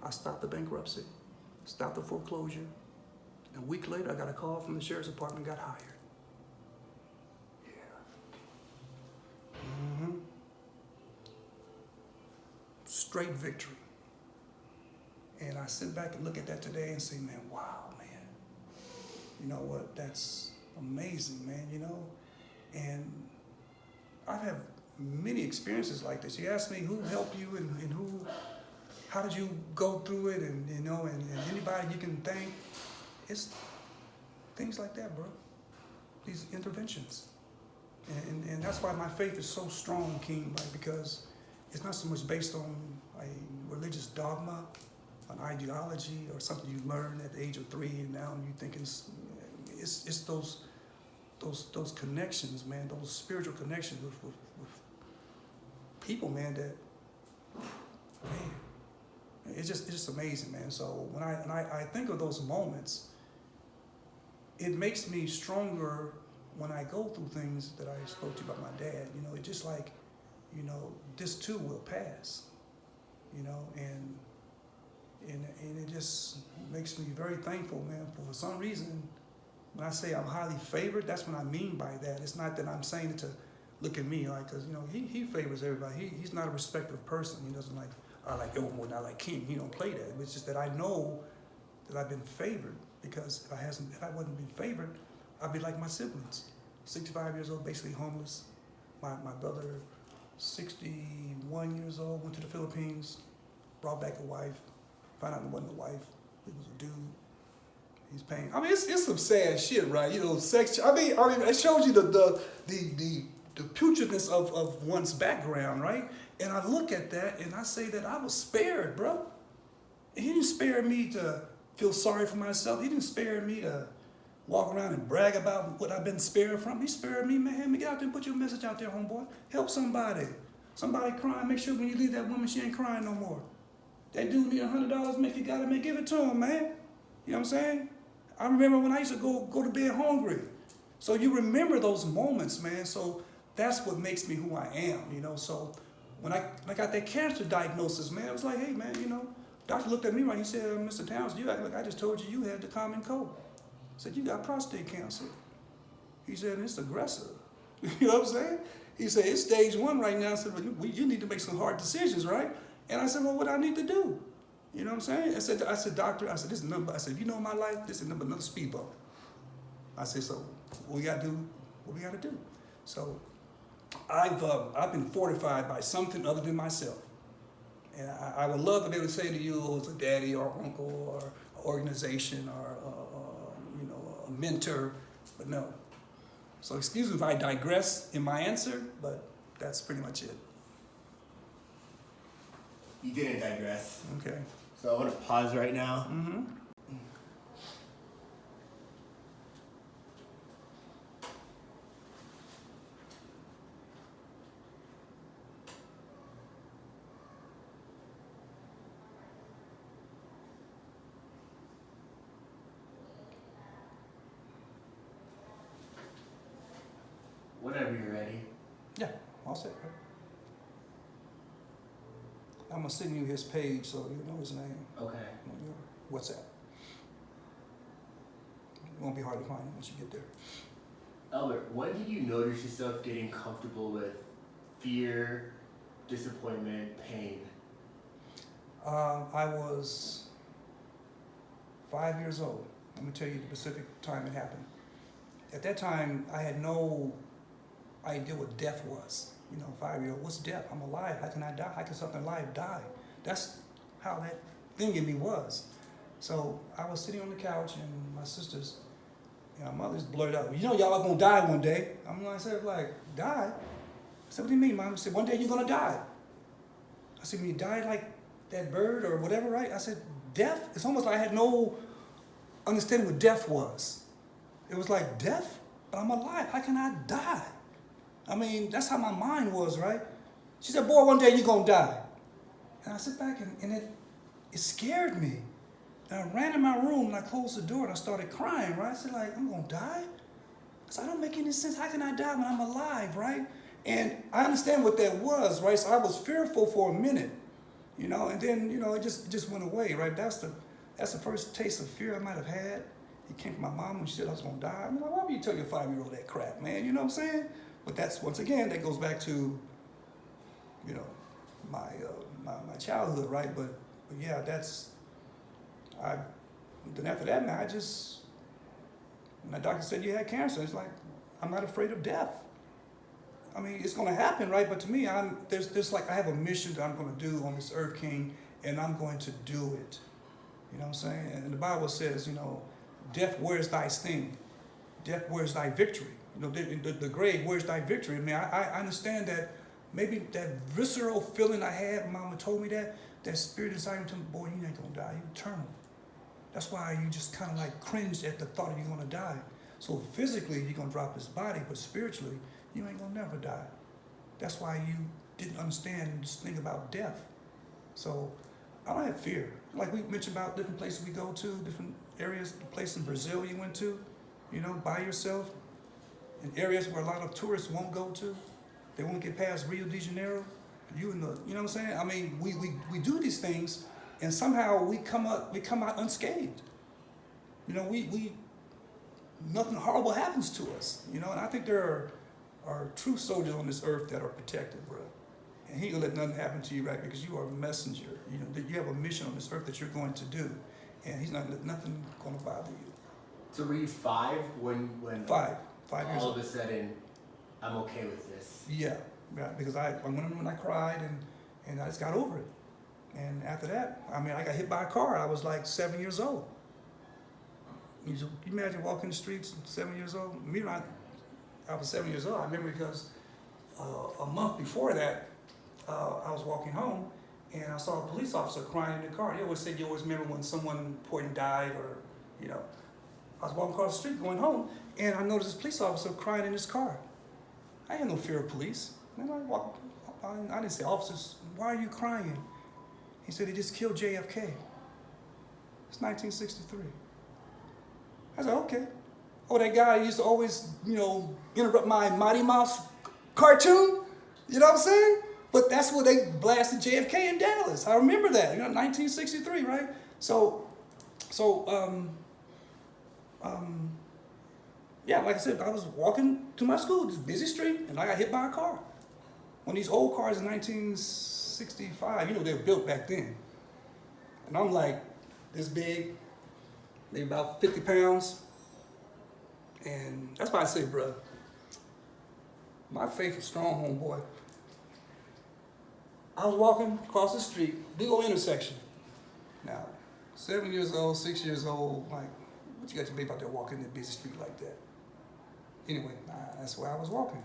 I stopped the bankruptcy, stopped the foreclosure. And a week later, I got a call from the sheriff's department, got hired. Yeah. Straight victory. And I sit back and look at that today and say, man, wow, man. You know what? That's amazing, man, you know? And I've had many experiences like this. You ask me who helped you and how did you go through it, and you know, and anybody you can thank. It's things like that, bro. These interventions. And that's why my faith is so strong, King, like, because it's not so much based on a religious dogma, an ideology, or something you learned at the age of 3, and now you think it's those connections, man, those spiritual connections with people, man, that, man, it's just amazing, man. So when I think of those moments, it makes me stronger when I go through things that I spoke to you about my dad. You know, it's just like, you know, this too will pass, you know, and it just makes me very thankful, man. For some reason, when I say I'm highly favored, that's what I mean by that. It's not that I'm saying it to look at me, like, because, you know, he favors everybody. He's not a respectful person. He doesn't like, I like Elbert, I like King. He don't play that. It's just that I know that I've been favored, because if I wasn't been favored, I'd be like my siblings. 65 years old, basically homeless. My brother, 61 years old, went to the Philippines, brought back a wife, found out it wasn't a wife, it was a dude. He's paying. I mean, it's some sad shit, right? You know, sex. I mean, it shows you the putridness of one's background, right? And I look at that and I say that I was spared, bro. He didn't spare me to feel sorry for myself. He didn't spare me to walk around and brag about what I've been spared from. He spared me, man. Get out there and put your message out there, homeboy. Help somebody. Somebody crying, make sure when you leave that woman, she ain't crying no more. That dude need $100, make it gotta give it to him, man. You know what I'm saying? I remember when I used to go to bed hungry. So you remember those moments, man. So that's what makes me who I am, you know. So when I got that cancer diagnosis, man, it was like, hey, man, you know, doctor looked at me right. He said, Mr. Towns, you act like I just told you had the common cold. I said, you got prostate cancer. He said, it's aggressive. You know what I'm saying? He said, it's stage 1 right now. I said, well, you need to make some hard decisions, right? And I said, well, what do I need to do? You know what I'm saying? I said, doctor, I said, this is number. I said, you know my life, this is another speed bump. I said, so what we gotta do, what we gotta do. So I've been fortified by something other than myself. And I would love to be able to say to you, oh, it's a daddy or uncle or organization or you know, a mentor, but no. So excuse me if I digress in my answer, but that's pretty much it. You didn't digress. Okay. So I want to pause right now. Mm-hmm. Whenever you're ready. Yeah, all set. I'm gonna send you his page so you know his name. Okay. What's that? It won't be hard to find him once you get there. Elbert, when did you notice yourself getting comfortable with fear, disappointment, pain? I was 5 years old. Let me tell you the specific time it happened. At that time, I had no idea what death was. You know, 5-year-old, what's death? I'm alive. How can I die? How can something alive die? That's how that thing in me was. So I was sitting on the couch and my sisters, my mother's blurted out, you know y'all are gonna die one day. I'm like, die? I said, what do you mean, Mom? She said, one day you're gonna die. I said, when you die like that bird or whatever, right? I said, death? It's almost like I had no understanding what death was. It was like, death? But I'm alive. How can I die? I mean, that's how my mind was, right? She said, boy, one day you're going to die. And I sit back and it scared me. And I ran in my room and I closed the door and I started crying, right? I said, I'm going to die? I said, I don't make any sense. How can I die when I'm alive, right? And I understand what that was, right? So I was fearful for a minute, you know, and then, you know, it just went away, right? That's the first taste of fear I might have had. It came from my mom when she said I was going to die. I'm like, why would you tell your 5-year-old that crap, man? You know what I'm saying? But that's, once again, that goes back to, you know, my childhood, right? But yeah, then after that, man, when the doctor said you had cancer, it's like, I'm not afraid of death. I mean, it's going to happen, right? But to me, there's like, I have a mission that I'm going to do on this earth, King, and I'm going to do it. You know what I'm saying? And the Bible says, you know, death, where's thy sting? Death, where's thy victory? You know, the grave, where's thy victory? I mean, I understand that maybe that visceral feeling I had, Mama told me that spirit inside me told me, boy, you ain't gonna die, you're eternal. That's why you just kind of like cringed at the thought of you gonna die. So physically, you're gonna drop this body, but spiritually, you ain't gonna never die. That's why you didn't understand this thing about death. So I don't have fear. Like we mentioned about different places we go to, different areas, the place in Brazil you went to, you know, by yourself, in areas where a lot of tourists won't go to. They won't get past Rio de Janeiro. You know what I'm saying? I mean, we do these things, and somehow we come out unscathed. You know, nothing horrible happens to us. You know, and I think there are true soldiers on this earth that are protected, bro. And He will let nothing happen to you, right? Because you are a messenger. You know, that you have a mission on this earth that you're going to do, and He's not let nothing going to bother you. So were you 5 when 5 years all old. of a sudden, I'm okay with this? Yeah, because I went when I cried and I just got over it. And after that, I mean, I got hit by a car. I was like 7 years old. You imagine walking the streets at 7 years old? I was 7 years old. I remember because a month before that, I was walking home and I saw a police officer crying in the car. You always remember when someone important died or, you know. I was walking across the street going home and I noticed this police officer crying in his car. I had no fear of police. And I I didn't say, officers, why are you crying? He said, they just killed JFK. It's 1963. I said, okay. Oh, that guy used to always, interrupt my Mighty Mouse cartoon? You know what I'm saying? But that's where they blasted JFK in Dallas. I remember that, 1963, right? Yeah, like I said, I was walking to my school, this busy street, and I got hit by a car. One of these old cars in 1965, they were built back then. And I'm like this big, maybe about 50 pounds. And that's why I say, bro, my faith is strong, homeboy. I was walking across the street, big old intersection. Now, 7 years old, 6 years old, like, what you got your baby out there walking in the busy street like that? Anyway, that's where I was walking.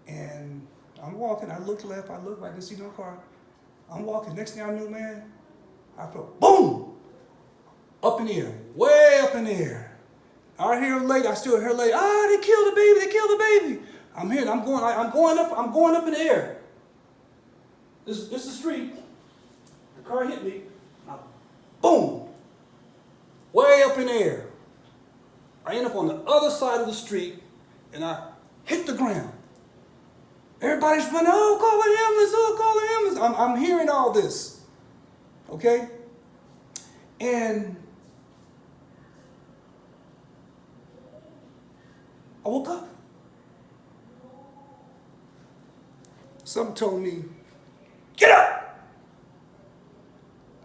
And I'm walking, I looked left, I looked right, didn't see no car. I'm walking, next thing I knew, man, I felt boom! Up in the air, way up in the air. I hear lady, I still hear lady, they killed the baby, they killed the baby. I'm here, I'm going up in the air. This is the street. The car hit me. Boom! Way up in the air. I end up on the other side of the street and I hit the ground. Everybody's running, call an ambulance, call an ambulance. I'm hearing all this. Okay? And I woke up. Something told me, get up!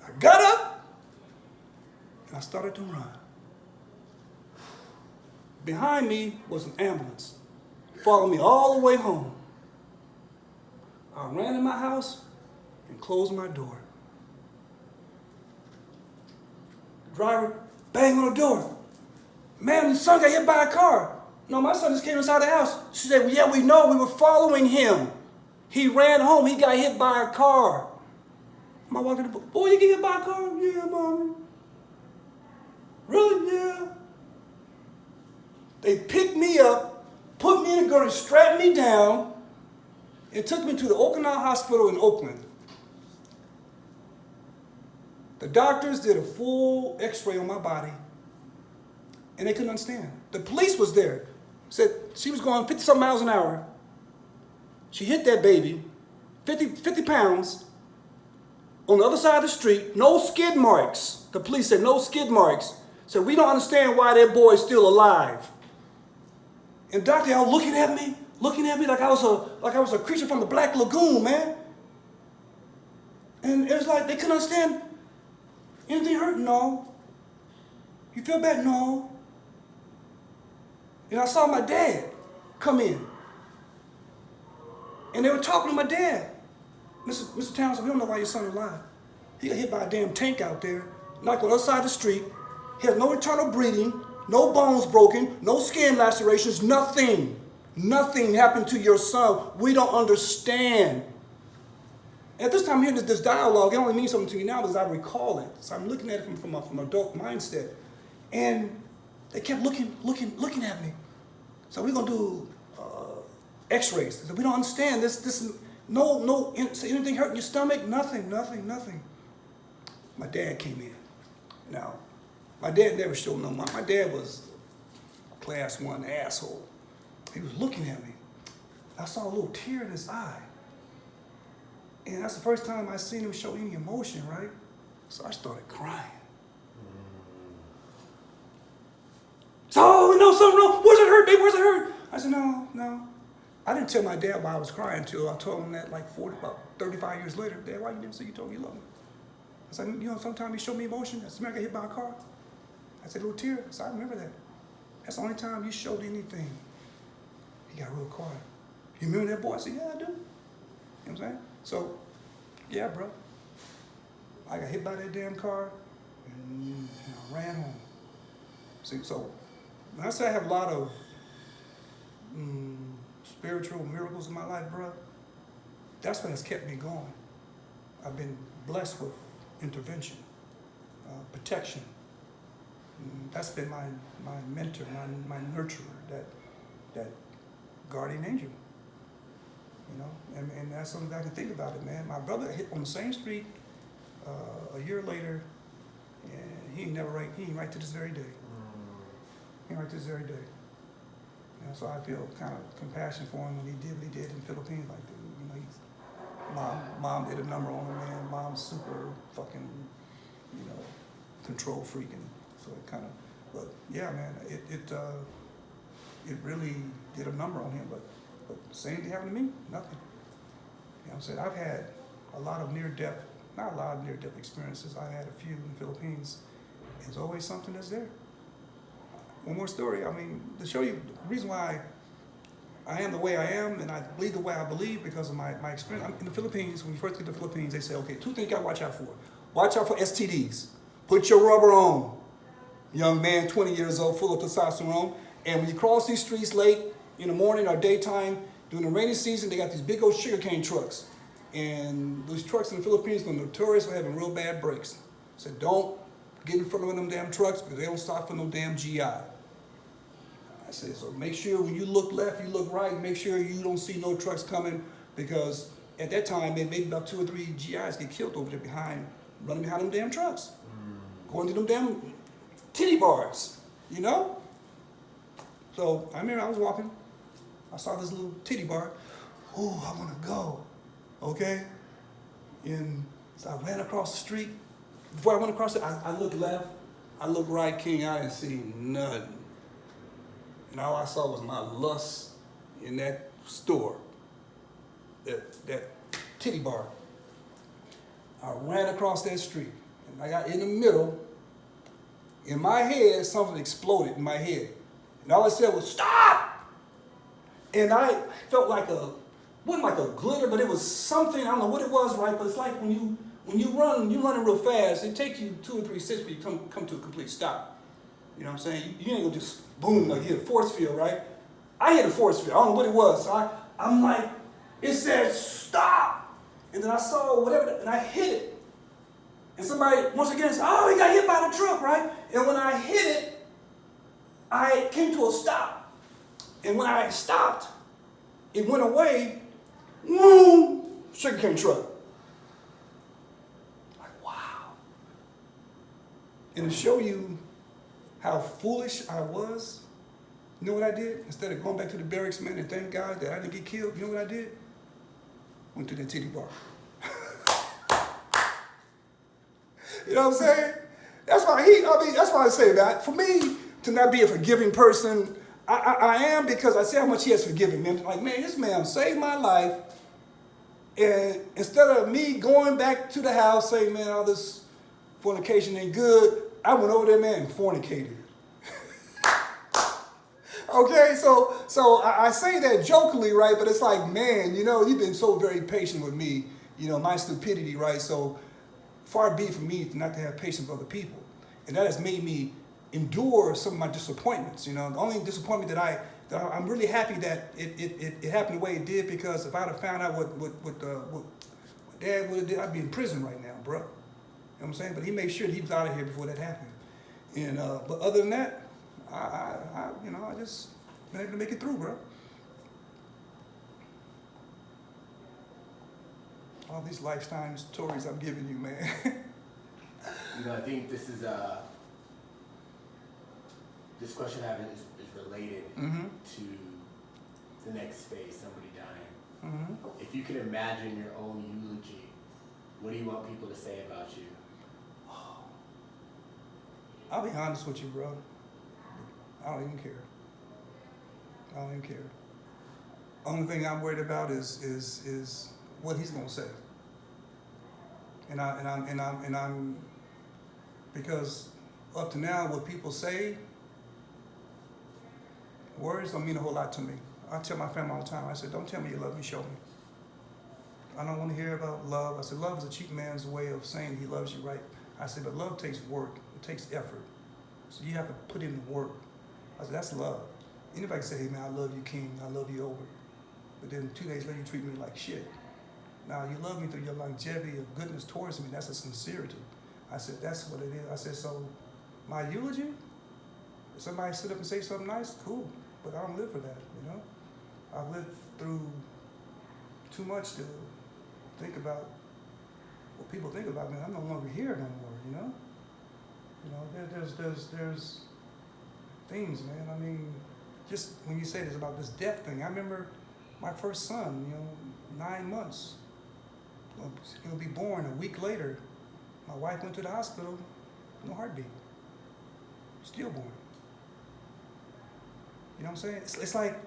I got up and I started to run. Behind me was an ambulance, followed me all the way home. I ran in my house and closed my door. The driver banged on the door. Man, your son got hit by a car. No, my son just came inside the house. She said, well, yeah, we know, we were following him. He ran home, he got hit by a car. I walked in the boy, you get hit by a car? Yeah, mommy. Really? Yeah. They picked me up, put me in a gurney, strapped me down, and took me to the Okinawa Hospital in Oakland. The doctors did a full x-ray on my body, and they couldn't understand. The police was there. Said she was going 50-something miles an hour. She hit that baby, 50 pounds, on the other side of the street, no skid marks. The police said no skid marks. Said, we don't understand why that boy is still alive. And Dr. Al looking at me like I was a creature from the Black Lagoon, man. And it was like they couldn't understand. Anything hurt? No. You feel bad? No. And I saw my dad come in. And they were talking to my dad. Mr. Townsend, we don't know why your son is alive. He got hit by a damn tank out there, knocked on the other side of the street. He has no internal bleeding, no bones broken, no skin lacerations, nothing. Nothing happened to your son. We don't understand. At this time, I'm hearing this dialogue. It only means something to me now because I recall it. So I'm looking at it from an adult mindset. And they kept looking at me. So we're going to do x-rays. We don't understand this. No, anything hurt in your stomach? Nothing. My dad came in. Now, my dad never showed no mind. My dad was a class 1 asshole. He was looking at me. I saw a little tear in his eye. And that's the first time I seen him show any emotion, right? So I started crying. So, something wrong. Where's it hurt, baby? Where's it hurt? I said, no. I didn't tell my dad why I was crying until I told him that about 35 years later. Dad, why you didn't say you told me you love me? I said, sometimes you show me emotion. I said, man, I got hit by a car. I said, a little tear. I said, I remember that. That's the only time you showed anything. He got real quiet. You remember that boy? I said, yeah, I do. You know what I'm saying? So, yeah, bro. I got hit by that damn car and I ran home. See, so when I say I have a lot of spiritual miracles in my life, bro, that's what has kept me going. I've been blessed with intervention, protection. That's been my mentor, my nurturer, that guardian angel. You know, and that's something I can think about it, man. My brother hit on the same street a year later, and he ain't right to this very day. He ain't right to this very day. You know, so I feel kind of compassion for him when he did what he did in the Philippines. Like, you know, mom did a number on him, man. Mom's super fucking, you know, control freak, and so it kind of. But yeah, man, it really did a number on him. But same thing happened to me. Nothing. You know what I'm saying? I've had a lot of near-death, not a lot of near-death experiences. I had a few in the Philippines. There's always something that's there. One more story. I mean, to show you the reason why I am the way I am, and I believe the way I believe because of my experience. In the Philippines, when you first get to the Philippines, they say, okay, 2 things you gotta watch out for. Watch out for STDs. Put your rubber on. Young man, 20 years old, full of testosterone. And when you cross these streets late in the morning or daytime, during the rainy season, they got these big old sugarcane trucks. And those trucks in the Philippines are notorious for having real bad brakes. So don't get in front of them damn trucks because they don't stop for no damn GI. I said, so make sure when you look left, you look right, make sure you don't see no trucks coming because at that time, maybe about 2 or 3 GIs get killed over there running behind them damn trucks. Going to them damn titty bars, you know? So I remember I was walking, I saw this little titty bar. Oh, I want to go, okay? And so I ran across the street. Before I went across it, I looked left, I looked right, King, I didn't see nothing. And all I saw was my lust in that store, that titty bar. I ran across that street, and I got in the middle. In my head, something exploded in my head. And all I said was, stop! And I felt like wasn't like a glitter, but it was something, I don't know what it was, right? But it's like when you're running real fast, it takes you 2 or 3 steps before you come to a complete stop. You know what I'm saying? You ain't gonna just boom, like you hit a force field, right? I hit a force field, I don't know what it was. So I'm like, it said, stop! And then I saw whatever, and I hit it. And somebody, once again, said, oh, he got hit by the truck, right? And when I hit it, I came to a stop. And when I stopped, it went away, whoom, sugarcane truck. Like, wow. And to show you how foolish I was, you know what I did? Instead of going back to the barracks, man, and thank God that I didn't get killed, you know what I did? Went to that titty bar. You know what I'm saying? That's why I say that. For me, to not be a forgiving person, I am because I see how much he has forgiven me. I'm like, man, this man saved my life. And instead of me going back to the house saying, man, all this fornication ain't good, I went over there, man, and fornicated. Okay, so I say that jokingly, right? But it's like, man, you know, you've been so very patient with me, you know, my stupidity, right? So far be it from me not to have patience with other people. And that has made me endure some of my disappointments. You know, the only disappointment that I'm really happy that it happened the way it did, because if I'd have found out what Dad would have did, I'd be in prison right now, bro. You know what I'm saying? But he made sure that he was out of here before that happened. And but other than that, I just been able to make it through, bro. All these lifetime stories I'm giving you, man. You know, I think this question I have is related to the next phase, somebody dying. If you could imagine your own eulogy, what do you want people to say about you? I'll be honest with you, bro. I don't even care. I don't even care. Only thing I'm worried about is what he's gonna say. And I'm because up to now what people say, words don't mean a whole lot to me. I tell my family all the time, I said, don't tell me you love me, show me. I don't want to hear about love. I said, love is a cheap man's way of saying he loves you, right? I said, but love takes work. It takes effort. So you have to put in the work. I said, that's love. Anybody can say, hey man, I love you, King. I love you, Elbert. But then 2 days later, you treat me like shit. Now, you love me through your longevity of goodness towards me. That's a sincerity. I said, that's what it is. I said, so my eulogy, if somebody sit up and say something nice, cool. But I don't live for that, you know? I've lived through too much to think about what people think about me. I'm no longer here no more, you know? You know, there's things, man. I mean, just when you say this about this death thing, I remember my first son, you know, 9 months. He'll be born a week later. My wife went to the hospital, no heartbeat. Stillborn. You know what I'm saying? It's like,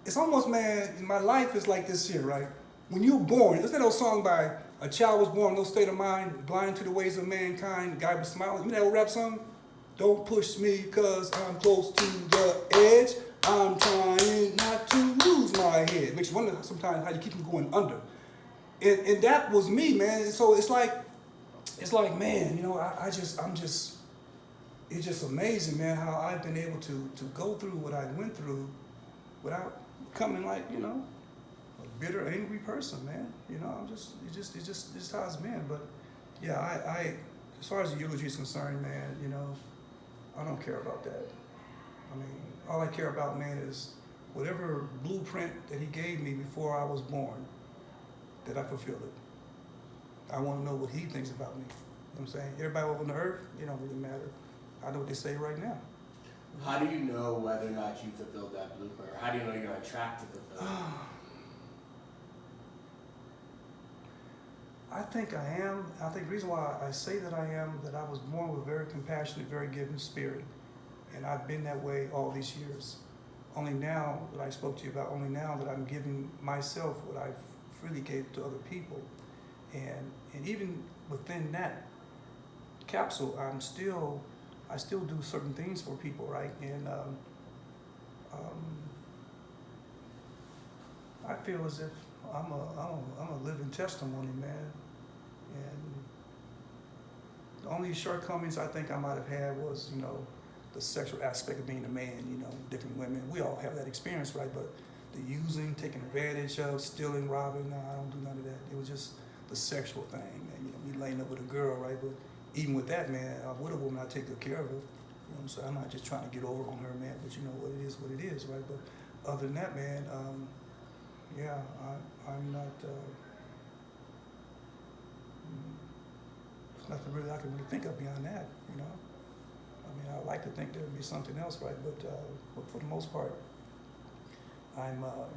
it's almost, man, my life is like this here, right? When you're born, isn't that old song by A Child Was Born, No State of Mind, Blind to the Ways of Mankind, God Was Smiling? You know that old rap song? Don't push me cause I'm close to the edge. I'm trying not to lose my head. Makes you wonder sometimes how you keep them going under. And that was me, man. So it's like, man, you know, it's just amazing, man, how I've been able to go through what I went through without becoming like, you know, a bitter, angry person, man. You know, it's just how it's been. But yeah, I as far as the eulogy is concerned, man, you know, I don't care about that. I mean, all I care about, man, is whatever blueprint that he gave me before I was born, that I fulfilled it. I want to know what he thinks about me. You know what I'm saying? Everybody over on the earth, it don't really matter. I know what they say right now. How do you know whether or not you fulfilled that blueprint? Or how do you know you're on track to fulfill it? I think I am. I think the reason why I say that I am, that I was born with a very compassionate, very giving spirit. And I've been that way all these years. Only now that I spoke to you about, only now that I'm giving myself what I freely gave to other people. And even within that capsule, I still do certain things for people, right? And I feel as if I'm a living testimony, man. And the only shortcomings I think I might have had was, you know, the sexual aspect of being a man, you know, different women. We all have that experience, right? But the using, taking advantage of, stealing, robbing, no, I don't do none of that. It was just the sexual thing, man. You know, me laying up with a girl, right? But even with that, man, with a woman, I take good care of her. You know what I'm saying? I'm not just trying to get over on her, man, but you know what it is, right? But other than that, man, yeah, I'm not, there's nothing really I can really think of beyond that, you know? I mean, I'd like to think there would be something else, right? But for the most part, I feel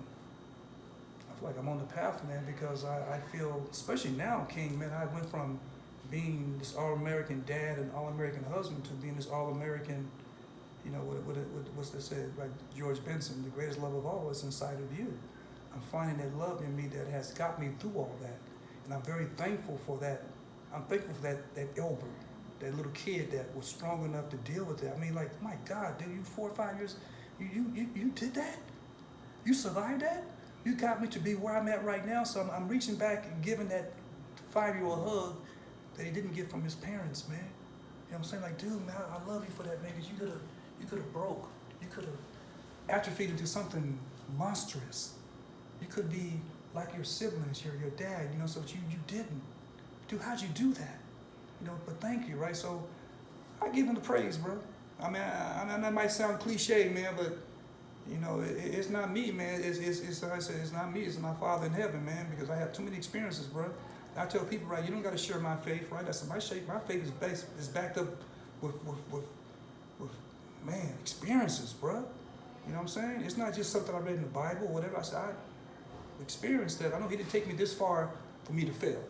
like I'm on the path, man, because I feel, especially now, King, man, I went from being this all-American dad and all-American husband to being this all-American, you know, what's they said, like George Benson, the greatest love of all is inside of you. I'm finding that love in me that has got me through all that. And I'm very thankful for that. I'm thankful for that Elbert, that little kid that was strong enough to deal with it. I mean, like, my God, dude, you 4 or 5 years, you did that? You survived that? You got me to be where I'm at right now, so I'm reaching back and giving that 5-year-old hug that he didn't get from his parents, man. You know what I'm saying? Like, dude, man, I love you for that, man, because you could have broke. You could have atrophied into something monstrous. You could be like your siblings, your dad, you know, so you didn't. Dude, how'd you do that? You know, but thank you, right? So I give him the praise, bro. I mean, that might sound cliche, man, but you know, it's not me, man. It's like I said, it's not me. It's my Father in heaven, man. Because I have too many experiences, bro. I tell people, right, you don't got to share my faith, right? That's my faith is backed up with man experiences, bro. You know what I'm saying? It's not just something I read in the Bible, or whatever. I said I experienced that. I know He didn't take me this far for me to fail.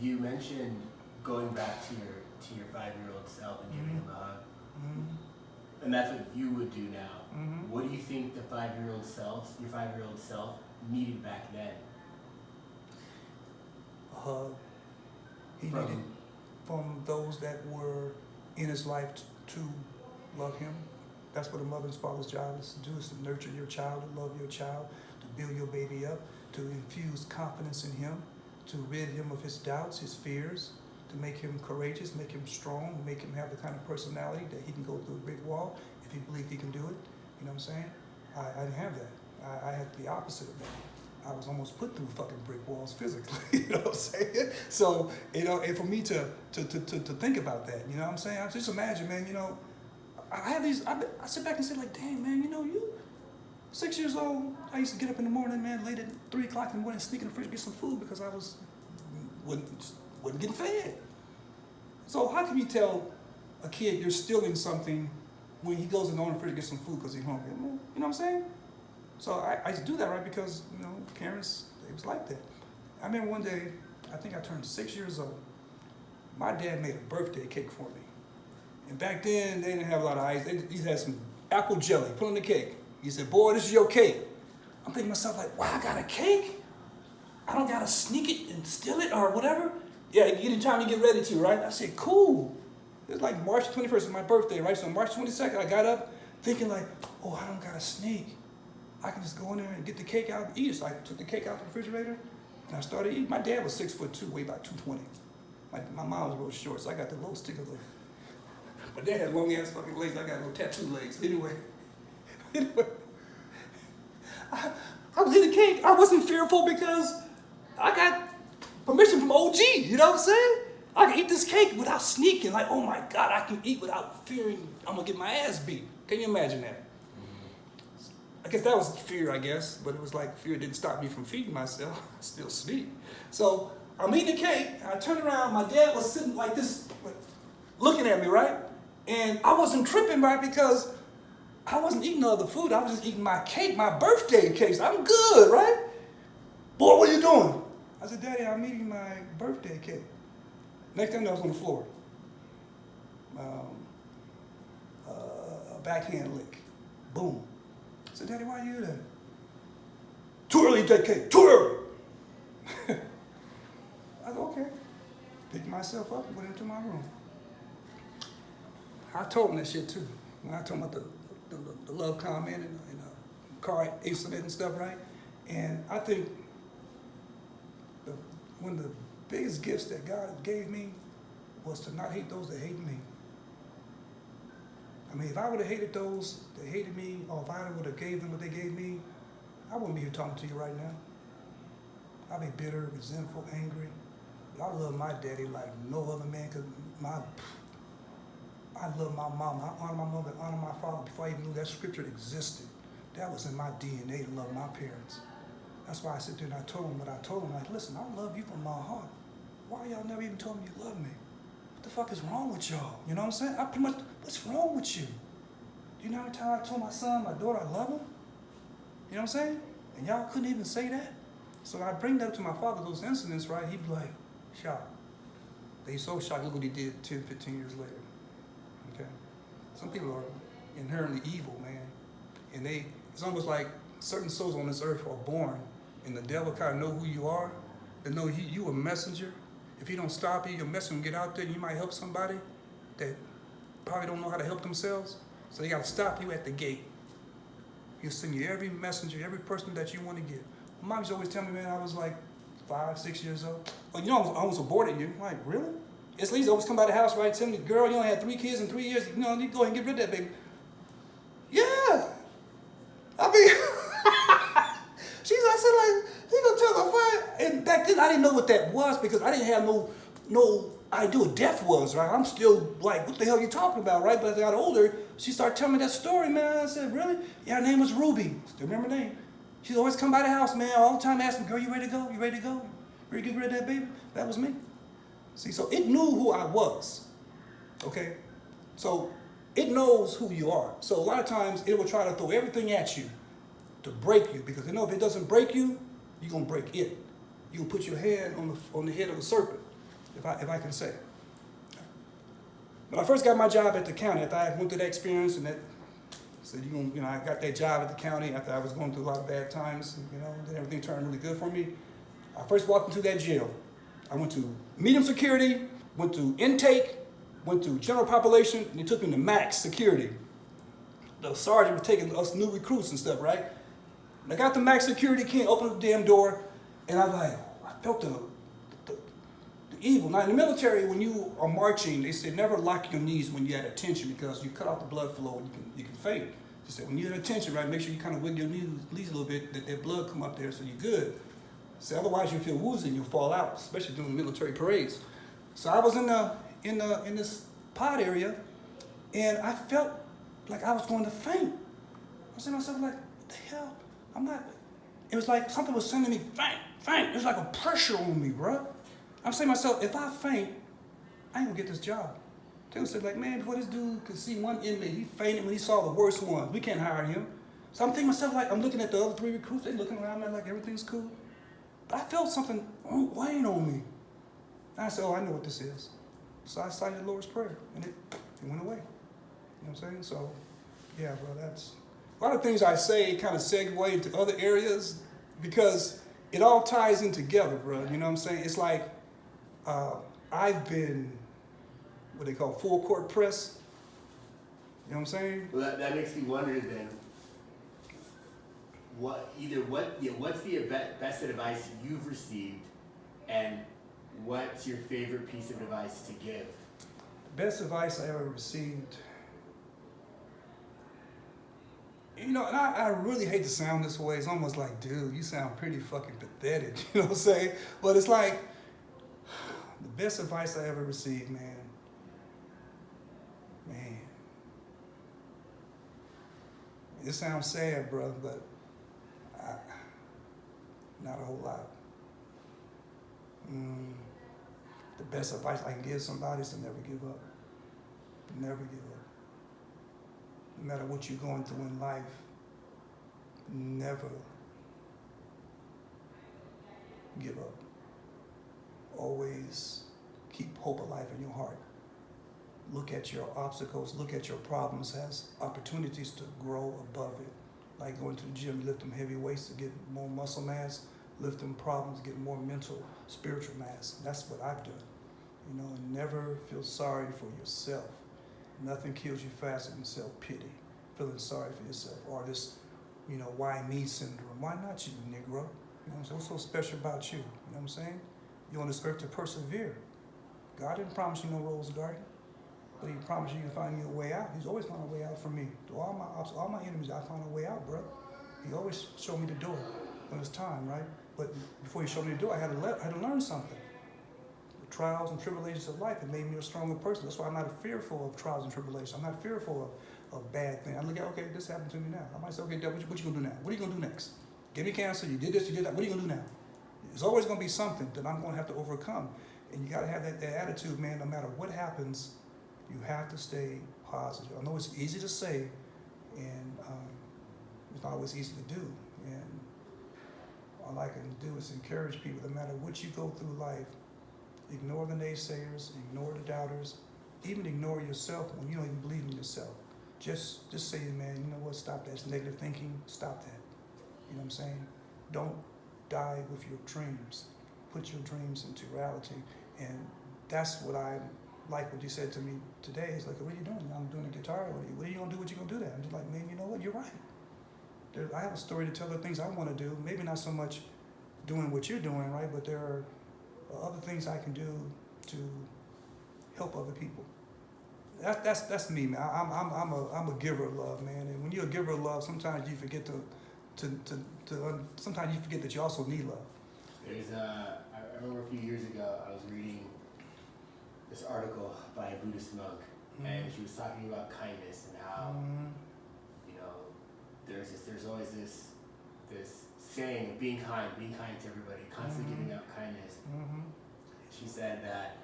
You mentioned going back to your 5-year-old self and giving him a hug. And that's what you would do now. What do you think your 5-year-old self needed back then? A hug. He needed from those that were in his life to love him. That's what a mother's father's job is to do, is to nurture your child, to love your child, to build your baby up, to infuse confidence in him, to rid him of his doubts, his fears, to make him courageous, make him strong, make him have the kind of personality that he can go through a brick wall if he believes he can do it. You know what I'm saying? I didn't have that. I had the opposite of that. I was almost put through fucking brick walls physically. You know what I'm saying? So, you know, and for me to think about that, you know what I'm saying? I just imagine, man, you know, I sit back and say, like, damn, man, you know, 6 years old, I used to get up in the morning, man, late at 3 o'clock in the morning, sneak in the fridge to get some food because I wasn't getting fed. So how can you tell a kid you're stealing something when he goes in the fridge to get some food because he's hungry? You know what I'm saying? So I used to do that, right? Because, parents, it was like that. I remember one day, I think I turned 6 years old. My dad made a birthday cake for me. And back then, they didn't have a lot of ice. He had some apple jelly, put on the cake. He said, boy, this is your cake. I'm thinking to myself, like, wow, I got a cake? I don't got to sneak it and steal it or whatever? Yeah, you get in time to get ready to, right? I said, cool. It was like March 21st is my birthday, right? So March 22nd, I got up thinking like, oh, I don't got to sneak. I can just go in there and get the cake out and eat it. So I took the cake out of the refrigerator and I started eating. My dad was 6'2", weighed about 220. My mom was real short, so I got the little sticker leg. My dad had long ass fucking legs. I got little tattoo legs. Anyway, I was eating the cake. I wasn't fearful because I got permission from OG. You know what I'm saying? I can eat this cake without sneaking. Like, oh my God, I can eat without fearing I'm gonna get my ass beat. Can you imagine that? I guess that was fear, I guess, but it was like fear didn't stop me from feeding myself. I still sneak. So I'm eating the cake, and I turned around. My dad was sitting like this, looking at me, right? And I wasn't tripping, right, because I wasn't eating no other food. I was just eating my cake, my birthday cake. So I'm good, right? Boy, what are you doing? I said, Daddy, I'm eating my birthday cake. Next thing I was on the floor. A backhand lick. Boom. I said, Daddy, why you do that? Too early to take cake. Too early. I said, okay. Picked myself up and went into my room. I told him that shit too. When I told him about the love comment and car accident and stuff, right? And I think one of the biggest gifts that God gave me was to not hate those that hate me. I mean, if I would have hated those that hated me, or if I would have gave them what they gave me, I wouldn't be here talking to you right now. I'd be bitter, resentful, angry. But I love my daddy like no other man could. I love my mom. I honor my mother, honor my father before I even knew that scripture existed. That was in my DNA to love my parents. That's why I sit there and I told them what I told them. Like, listen, I love you from my heart. Why y'all never even told me you love me? What the fuck is wrong with y'all? You know what I'm saying? I pretty much, what's wrong with you? You know how many times I told my son, my daughter, I love him? You know what I'm saying? And y'all couldn't even say that? So I bring that up to my father, those incidents, right? He'd be like, shocked. He's so shocked, look what he did 10, 15 years later. Okay? Some people are inherently evil, man. And it's almost like certain souls on this earth are born, and the devil kind of know who you are. They know you a messenger. If he don't stop you, your messenger will get out there and you might help somebody that probably don't know how to help themselves. So they got to stop you at the gate. He'll send you every messenger, every person that you want to get. My mom used to always tell me, man, I was like 5, 6 years old. Oh, you know, I almost aborted you. I'm like, really? It's Lisa always come by the house, right? Tell me, girl, you only had 3 kids in 3 years. You know, you go ahead and get rid of that baby. Yeah. I mean, I said, like, he gonna tell her fire. And back then, I didn't know what that was because I didn't have no idea what death was, right? I'm still like, what the hell are you talking about, right? But as I got older, she started telling me that story, man. I said, really? Yeah, her name was Ruby. Still remember her name. She'd always come by the house, man, all the time asking, girl, you ready to go? You ready to go? Ready to get rid of that baby? That was me. See, so it knew who I was, okay? So it knows who you are. So a lot of times it will try to throw everything at you to break you because they know if it doesn't break you, you're gonna break it. You can put your hand on the head of a serpent, if I can say. When I first got my job at the county, after I went through that experience and that, so I got that job at the county after I was going through a lot of bad times, and, then everything turned really good for me. I first walked into that jail. I went to medium security, went to intake, went to general population, and they took me to max security. The sergeant was taking us new recruits and stuff, right? And I got the max security, can't open the damn door, and I felt the evil. Now in the military, when you are marching, they said never lock your knees when you're at attention because you cut off the blood flow and you can faint. They said when you're at attention, right, make sure you kind of wiggle your knees a little bit, that blood come up there so you're good. So otherwise you feel woozy and you'll fall out, especially during military parades. So I was in this pod area, and I felt like I was going to faint. I said to myself, like, what the hell? I'm not. It was like something was sending me, faint, faint. It was like a pressure on me, bro. I'm saying to myself, if I faint, I ain't gonna get this job. They said, like, man, before this dude could see one inmate, he fainted when he saw the worst one. We can't hire him. So I'm thinking to myself, like, I'm looking at the other 3 recruits. They looking around like everything's cool. But I felt something weighing on me. And I said, oh, I know what this is. So I cited the Lord's Prayer, and it went away. You know what I'm saying? So, yeah, bro, that's... A lot of things I say kind of segue into other areas because it all ties in together, bro. You know what I'm saying? It's like I've been, what they call full court press. You know what I'm saying? Well, that makes me wonder then, what's the best advice you've received, and what's your favorite piece of advice to give? The best advice I ever received. You know, and I really hate to sound this way. It's almost like, dude, you sound pretty fucking pathetic. You know what I'm saying? But it's like, the best advice I ever received, man. It sounds sad, bro, but not a whole lot. The best advice I can give somebody is to never give up. Never give up. No matter what you're going through in life, never give up. Always keep hope alive in your heart. Look at your obstacles, look at your problems as opportunities to grow above it. Like going to the gym, lift them heavy weights to get more muscle mass, lift them problems, get more mental, spiritual mass. That's what I've done. You know, and never feel sorry for yourself. Nothing kills you faster than self-pity, feeling sorry for yourself, or this, you know, why me syndrome. Why not you, Negro? You know what I'm saying? What's so special about you? You know what I'm saying? You're on this earth to persevere. God didn't promise you no rose garden, but he promised you to find you a way out. He's always found a way out for me. Through all my enemies, I found a way out, bro. He always showed me the door when it's time, right? But before he showed me the door, I had to learn something. The trials and tribulations of life, it made me a stronger person. That's why I'm not fearful of trials and tribulations. I'm not fearful of bad things. I look at, okay, this happened to me now. I might say, okay, Dad, what you gonna do now? What are you gonna do next? Give me cancer, you did this, you did that. What are you gonna do now? There's always gonna be something that I'm gonna have to overcome. And you gotta have that attitude, man, no matter what happens, you have to stay positive. I know it's easy to say, and it's not always easy to do. And all I can do is encourage people, no matter what you go through life, ignore the naysayers, ignore the doubters, even ignore yourself when you don't even believe in yourself. Just say, man, you know what, stop that. It's negative thinking, stop that. You know what I'm saying? Don't die with your dreams. Put your dreams into reality. And that's what I like what you said to me today. It's like, what are you doing? I'm doing a guitar. What are you going to do? What you going to do that? I'm just like, man, you know what? You're right. I have a story to tell the things I want to do. Maybe not so much doing what you're doing, right? But there are other things I can do to help other people. That's me, man. I'm a giver of love, man. And when you're a giver of love, sometimes you forget sometimes you forget that you also need love. I remember a few years ago I was reading this article by a Buddhist monk, and she was talking about kindness and how you know there's always this saying of being kind to everybody, constantly giving out kindness. She said that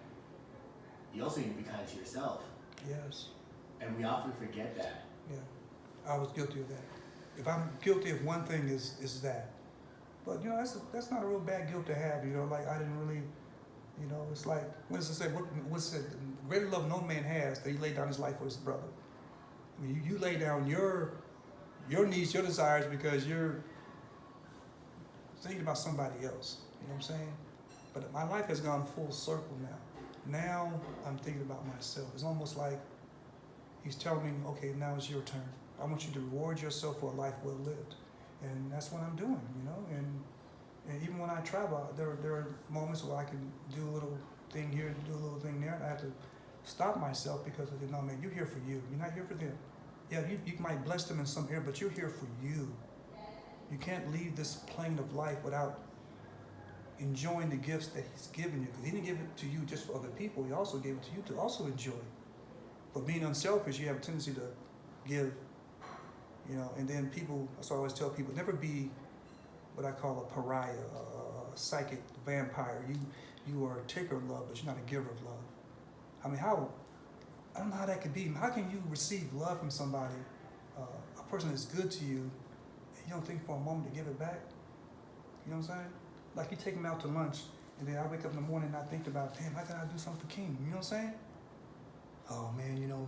you also need to be kind to yourself. Yes. And we often forget that. Yeah, I was guilty of that. If I'm guilty of one thing, is that. But you know, that's not a real bad guilt to have. You know, like I didn't really, you know, it's like what does it say? What's it? Greater love no man has that he laid down his life for his brother. I mean, you lay down your needs, your desires because you're thinking about somebody else. You know what I'm saying? But my life has gone full circle now. Now I'm thinking about myself. It's almost like he's telling me, okay, now it's your turn. I want you to reward yourself for a life well lived. And that's what I'm doing, you know? And even when I travel, there are moments where I can do a little thing here, do a little thing there, and I have to stop myself because I think, no, man, you're here for you. You're not here for them. Yeah, you might bless them in some area, but you're here for you. You can't leave this plane of life without enjoying the gifts that he's given you. Because he didn't give it to you just for other people. He also gave it to you to also enjoy. But being unselfish, you have a tendency to give You know, and then people, so I always tell people, never be what I call a pariah, a psychic vampire. You are a taker of love, but you're not a giver of love. I mean, I don't know how that could be. How can you receive love from somebody, a person that's good to you, and you don't think for a moment to give it back? You know what I'm saying? Like you take them out to lunch, and then I wake up in the morning and I think about, damn, how can I do something for King? You know what I'm saying? Oh man, you know,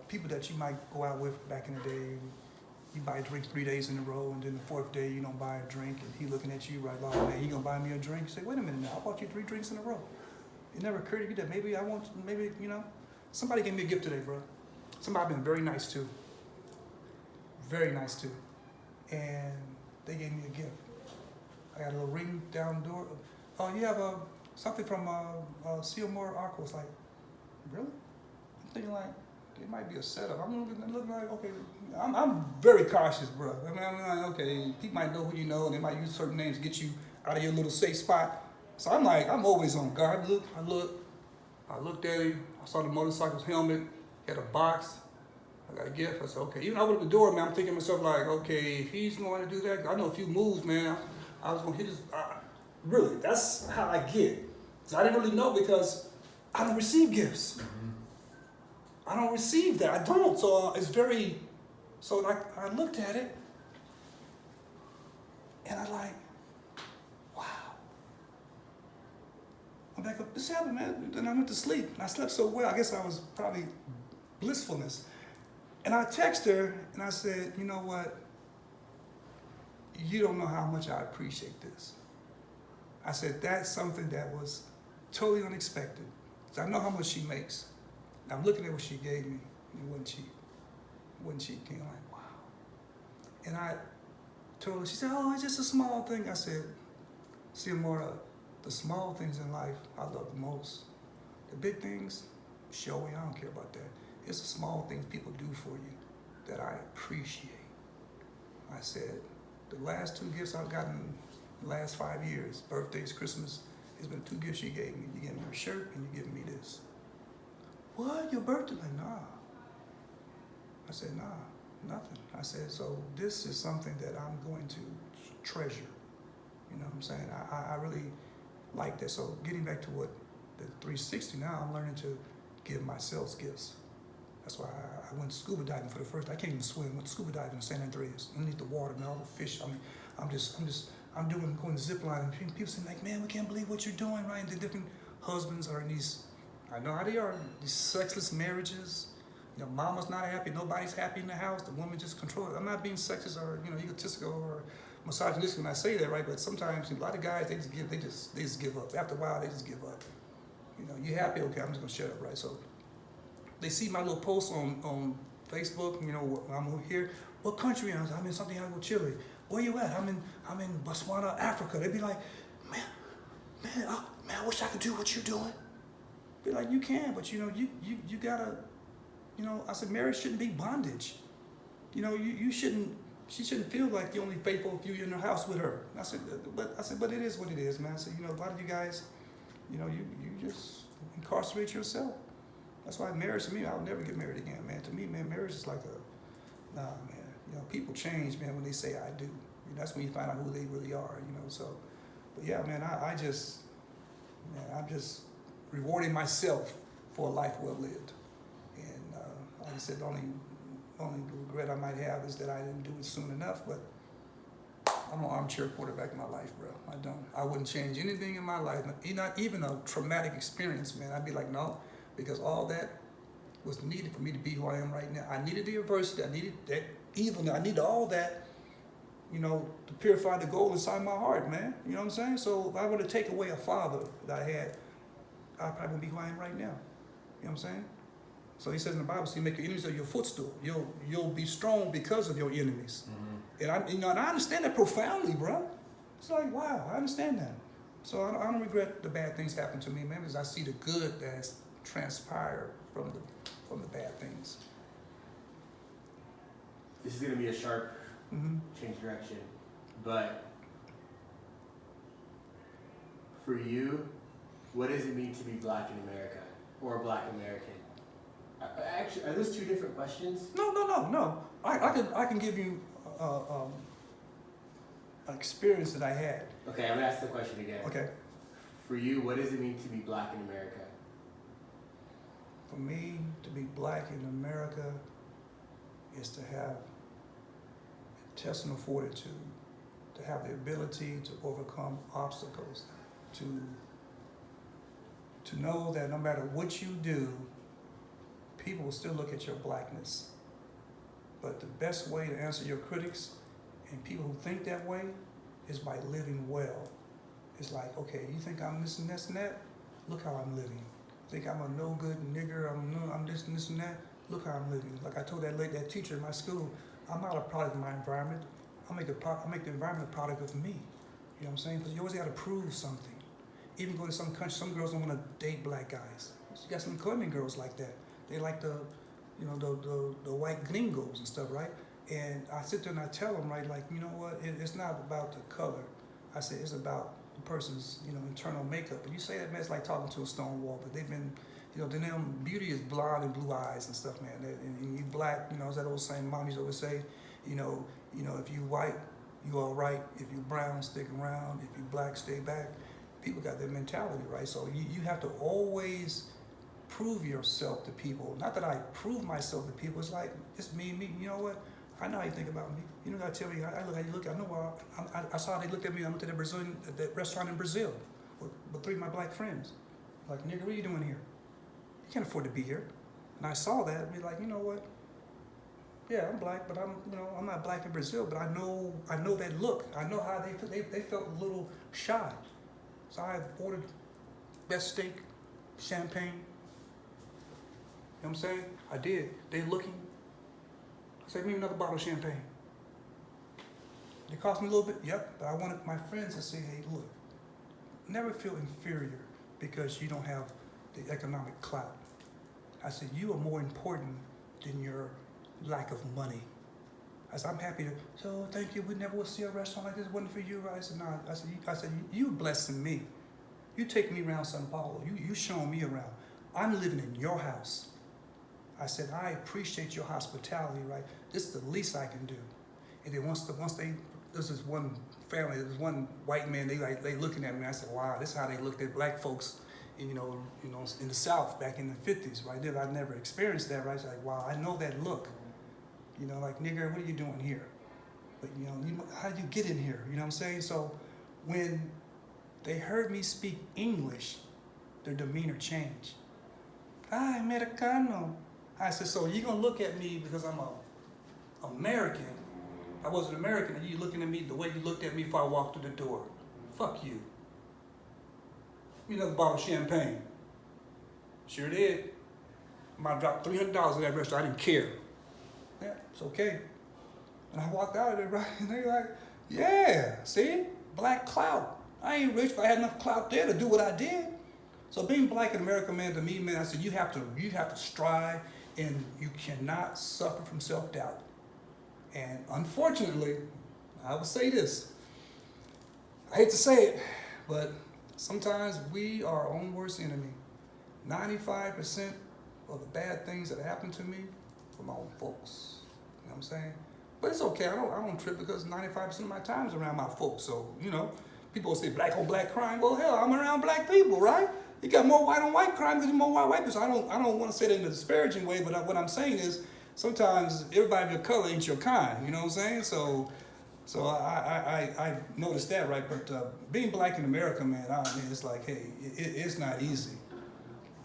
people that you might go out with back in the day, you buy a drink 3 days in a row, and then the fourth day you don't buy a drink, and he looking at you right, oh man, he gonna buy me a drink? You say, wait a minute now, I bought you 3 drinks in a row. It never occurred to you that maybe you know, somebody gave me a gift today, bro. Somebody been very nice too. Very nice too. And they gave me a gift. I got a little ring down the door. Oh, you have something from Seymour Arco. It's like, really? I'm thinking like, it might be a setup. I'm looking like, okay, I'm very cautious, bro. I mean, I'm like, okay, people might know who you know, and they might use certain names to get you out of your little safe spot. So I'm like, I'm always on guard. I looked at him. I saw the motorcycle's helmet. He had a box. I got a gift. I said, okay. Even I opened the door, man, I'm thinking to myself like, okay, if he's going to do that, I know a few moves, man. I was going to hit his, really, that's how I get. So I didn't really know because I don't receive gifts. I don't receive that. I don't. So it's very, so like I looked at it and I like, wow. I'm back up, this happened, man. Then I went to sleep. And I slept so well, I guess I was probably blissfulness. And I texted her and I said, you know what? You don't know how much I appreciate this. I said, that's something that was totally unexpected. So I know how much she makes. And I'm looking at what she gave me. It wasn't cheap. It wasn't cheap. I'm like, wow. And I told her, she said, oh, it's just a small thing. I said, see, Amora, the small things in life I love the most. The big things, show me, I don't care about that. It's the small things people do for you that I appreciate. I said, the last 2 gifts I've gotten in the last 5 years, birthdays, Christmas, it's been 2 gifts you gave me. You gave me a shirt and you gave me this. What, your birthday? Like, nah. I said, nah, nothing. I said, so this is something that I'm going to treasure. You know what I'm saying? I really like that. So getting back to what the 360 now, I'm learning to give myself gifts. That's why I went scuba diving for the first time. I can't even swim. Went scuba diving in San Andreas. Underneath the water and all the fish. I mean, I'm going zip lining. People say like, man, we can't believe what you're doing, right? And the different husbands are in these, I know how they are, these sexless marriages. You know, mama's not happy, nobody's happy in the house, the woman just controls it. I'm not being sexist or, you know, egotistical or misogynistic when I say that, right? But sometimes a lot of guys, they just give up. After a while, they just give up. You know, you happy? Okay, I'm just gonna shut up, right? So they see my little posts on Facebook, you know, when I'm here. What country am I? I'm in Santiago, Chile. Where you at? I'm in Botswana, Africa. They'd be like, man, I wish I could do what you're doing. Be like, you can, but you know, you gotta, you know, I said, marriage shouldn't be bondage. You know, she shouldn't feel like you're only faithful if you're in the house with her. I said, but it is what it is, man. I said, you know, a lot of you guys, you know, you just incarcerate yourself. That's why marriage to me, I'll never get married again, man. To me, man, marriage is like nah, man. You know, people change, man, when they say I do. You know, that's when you find out who they really are, you know. So, but yeah, man, I'm just rewarding myself for a life well lived. And like I said, the only regret I might have is that I didn't do it soon enough, but I'm an armchair quarterback in my life, bro. I wouldn't change anything in my life, not even a traumatic experience, man. I'd be like, no, because all that was needed for me to be who I am right now. I needed the adversity, I needed that evil, I needed all that, you know, to purify the gold inside my heart, man. You know what I'm saying? So if I were to take away a father that I had, I probably wouldn't be who I am right now. You know what I'm saying? So he says in the Bible, so you make your enemies of your footstool. You'll be strong because of your enemies. Mm-hmm. And I understand that profoundly, bro. It's like, wow, I understand that. So I don't regret the bad things happen to me, man, because I see the good that's transpired from the bad things. This is gonna be a sharp change direction, but for you, what does it mean to be Black in America or Black American? actually, are those two different questions? No. I can give you an experience that I had. Okay, I'm gonna ask the question again. Okay. For you, what does it mean to be black in America? For me, to be black in America is to have intestinal fortitude, to have the ability to overcome obstacles, to know that no matter what you do, people will still look at your blackness. But the best way to answer your critics and people who think that way is by living well. It's like, okay, you think I'm this and this and that? Look how I'm living. Think I'm a no good nigger, I'm this and this and that? Look how I'm living. Like I told that teacher in my school, I'm not a product of my environment. I make the environment a product of me. You know what I'm saying? Because you always got to prove something. Even go to some country, some girls don't want to date black guys. You got some Colombian girls like that. They like the white gringos and stuff, right? And I sit there and I tell them, right, like, you know what? It's not about the color. I say it's about the person's, internal makeup. And you say that, man, it's like talking to a stone wall. But they've been, them beauty is blonde and blue eyes and stuff, man. And you black, as that old saying, mommies always say, if you white, you all right. If you brown, stick around. If you black, stay back. People got that mentality, right? So you have to always prove yourself to people. Not that I prove myself to people. It's like, it's me. You know what? I know how you think about me. You know what I tell you? I look how you look. I know why. I saw how they looked at me. I went to that restaurant in Brazil with 3 of my black friends. Like, nigga, what are you doing here? You can't afford to be here. And I saw that and be like, you know what? Yeah, I'm black, but I'm not black in Brazil. But I know that look. I know how they felt a little shy. So I ordered best steak, champagne. You know what I'm saying? I did. They looking. I said, give me another bottle of champagne. It cost me a little bit, yep, but I wanted my friends to say, hey, look, never feel inferior because you don't have the economic clout. I said, you are more important than your lack of money. I said, I'm happy to, so thank you, we never will see a restaurant like this, wasn't for you, right? I said, no, I said, you blessing me. You take me around Sao Paulo, you showing me around. I'm living in your house. I said, I appreciate your hospitality, right? This is the least I can do. And then once this is one family, there's one white man, they looking at me, I said, wow, this is how they looked at black folks, in the South back in the 50s, right? I'd never experienced that, right? It's like, wow, I know that look. Like, nigga, what are you doing here? But, how did you get in here? You know what I'm saying? So when they heard me speak English, their demeanor changed. Ah, Americano. I said, so you're going to look at me because I'm American. I wasn't American, and you looking at me the way you looked at me before I walked through the door. Fuck you. Give me another bottle of champagne. Sure did. I might drop $300 in that restaurant. I didn't care. Yeah, it's okay. And I walked out of there, right? And they're like, yeah, see? Black clout. I ain't rich, but I had enough clout there to do what I did. So being black in America, man, to me, man, I said, you have to strive, and you cannot suffer from self-doubt. And unfortunately, I will say this. I hate to say it, but sometimes we are our own worst enemy. 95% of the bad things that happen to me from my own folks. You know what I'm saying? But it's okay. I don't trip because 95% of my time is around my folks. So, people say black on black crime. Well, hell, I'm around black people, right? You got more white on white crime because more white people. So I don't want to say that in a disparaging way, but what I'm saying is sometimes everybody of your color ain't your kind. You know what I'm saying? So I noticed that, right? But being black in America, man, it's like, hey, it's not easy.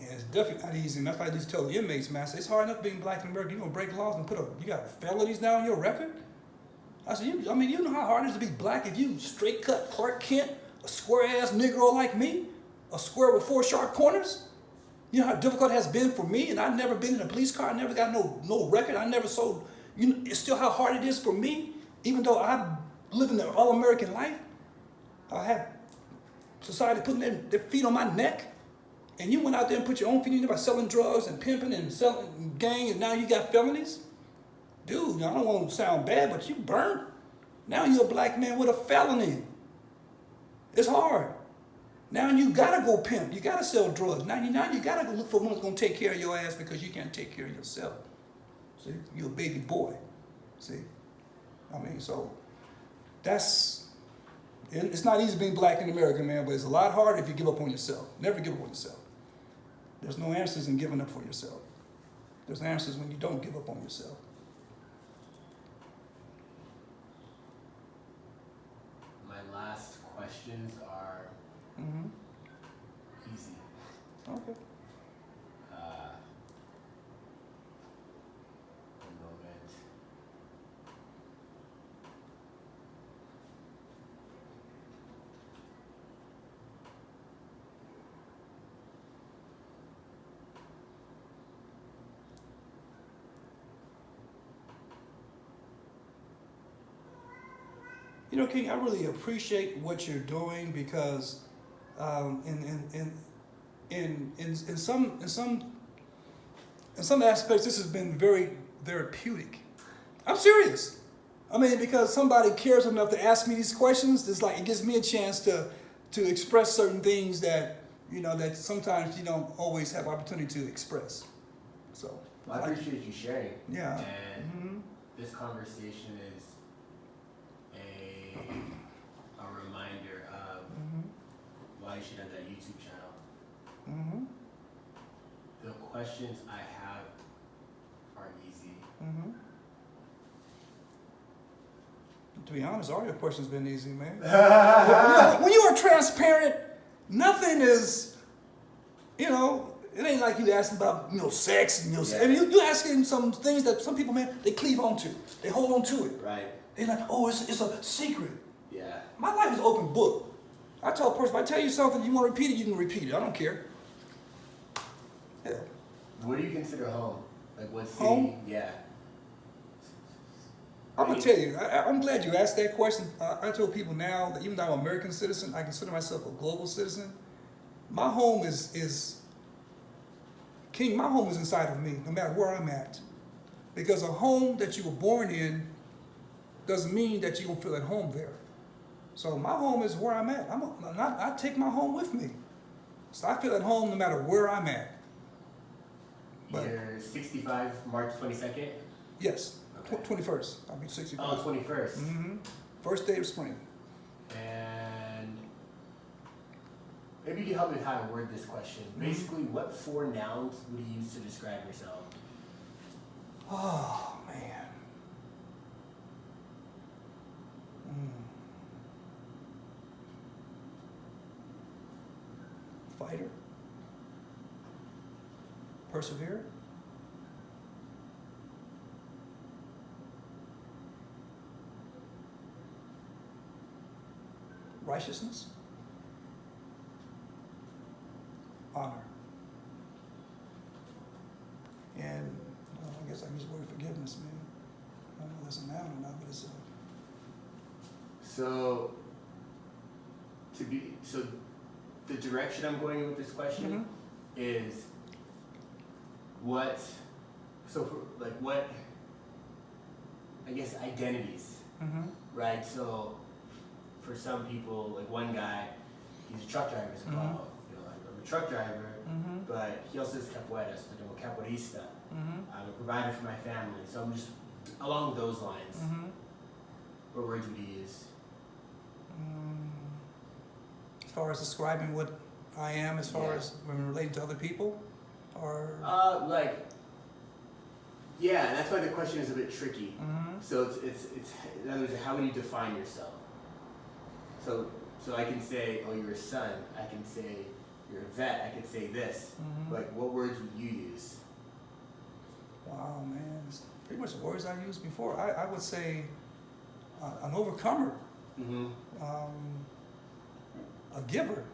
And it's definitely not easy. And that's why I just tell the inmates, man, I say, it's hard enough being black in America. You're going to break laws and you got felonies now on your record? I said, you know how hard it is to be black if you straight cut Clark Kent, a square-ass Negro like me, a square with 4 sharp corners? You know how difficult it has been for me, and I've never been in a police car. I never got no record. I never sold. It's still how hard it is for me, even though I'm living an all-American life. I have society putting their feet on my neck. And you went out there and put your own feet in there by selling drugs and pimping and selling gang, and now you got felonies? Dude, I don't want to sound bad, but you burnt. Now you're a black man with a felony. It's hard. Now you gotta go pimp. You gotta sell drugs. Now you gotta go look for one that's gonna take care of your ass because you can't take care of yourself. See, you're a baby boy. See, I mean, so it's not easy being black in America, man, but it's a lot harder if you give up on yourself. Never give up on yourself. There's no answers in giving up for yourself. There's answers when you don't give up on yourself. My last questions are easy. Okay. One moment. You know, King, I really appreciate what you're doing because in some aspects this has been very therapeutic. I'm serious. I mean, because somebody cares enough to ask me these questions, it's like it gives me a chance to express certain things that that sometimes you don't always have opportunity to express. So Well, I appreciate you sharing. Yeah. And this conversation is a reminder of why you should have that YouTube channel. The questions I have are easy. To be honest, all your questions been easy, man. When you are transparent, nothing is, it ain't like you asking about, sex and I mean, you asking some things that some people, man, they cleave onto. They hold on to it. Right. They're like, oh, it's a secret. Yeah. My life is an open book. I tell a person, if I tell you something, you want to repeat it, you can repeat it. I don't care. Yeah. What do you consider home? Like what city? Home? Yeah. I'm going to tell you, I'm glad you asked that question. I tell people now that even though I'm an American citizen, I consider myself a global citizen. My home is King, my home is inside of me, no matter where I'm at. Because a home that you were born in doesn't mean that you don't feel at home there. So my home is where I'm at. I take my home with me. So I feel at home no matter where I'm at. But, You're 65, March 22nd? yes, Okay. 21st. I'll be 65. Oh, 21st. First day of spring. And maybe you can help me with how to word this question. Basically, what 4 nouns would you use to describe yourself? Oh, man. Fighter. Persevere. Righteousness. Honor. And I guess I use the word forgiveness, man. I don't know if that's a noun or not, but it's a... So the direction I'm going in with this question is what I guess identities, right? So for some people, like one guy, he's a truck driver, so I'm a truck driver, but he also does capoeira, so I'm a capoeirista. I'm a provider for my family, so I'm just along those lines. What words would you use? As far as describing what I am, as far as when relating to other people, or that's why the question is a bit tricky. So it's in other words, how would you define yourself? So I can say, oh, you're a son. I can say you're a vet. I can say this. Like, what words would you use? Wow, man, it's pretty much the words I used before. I would say an overcomer, a giver.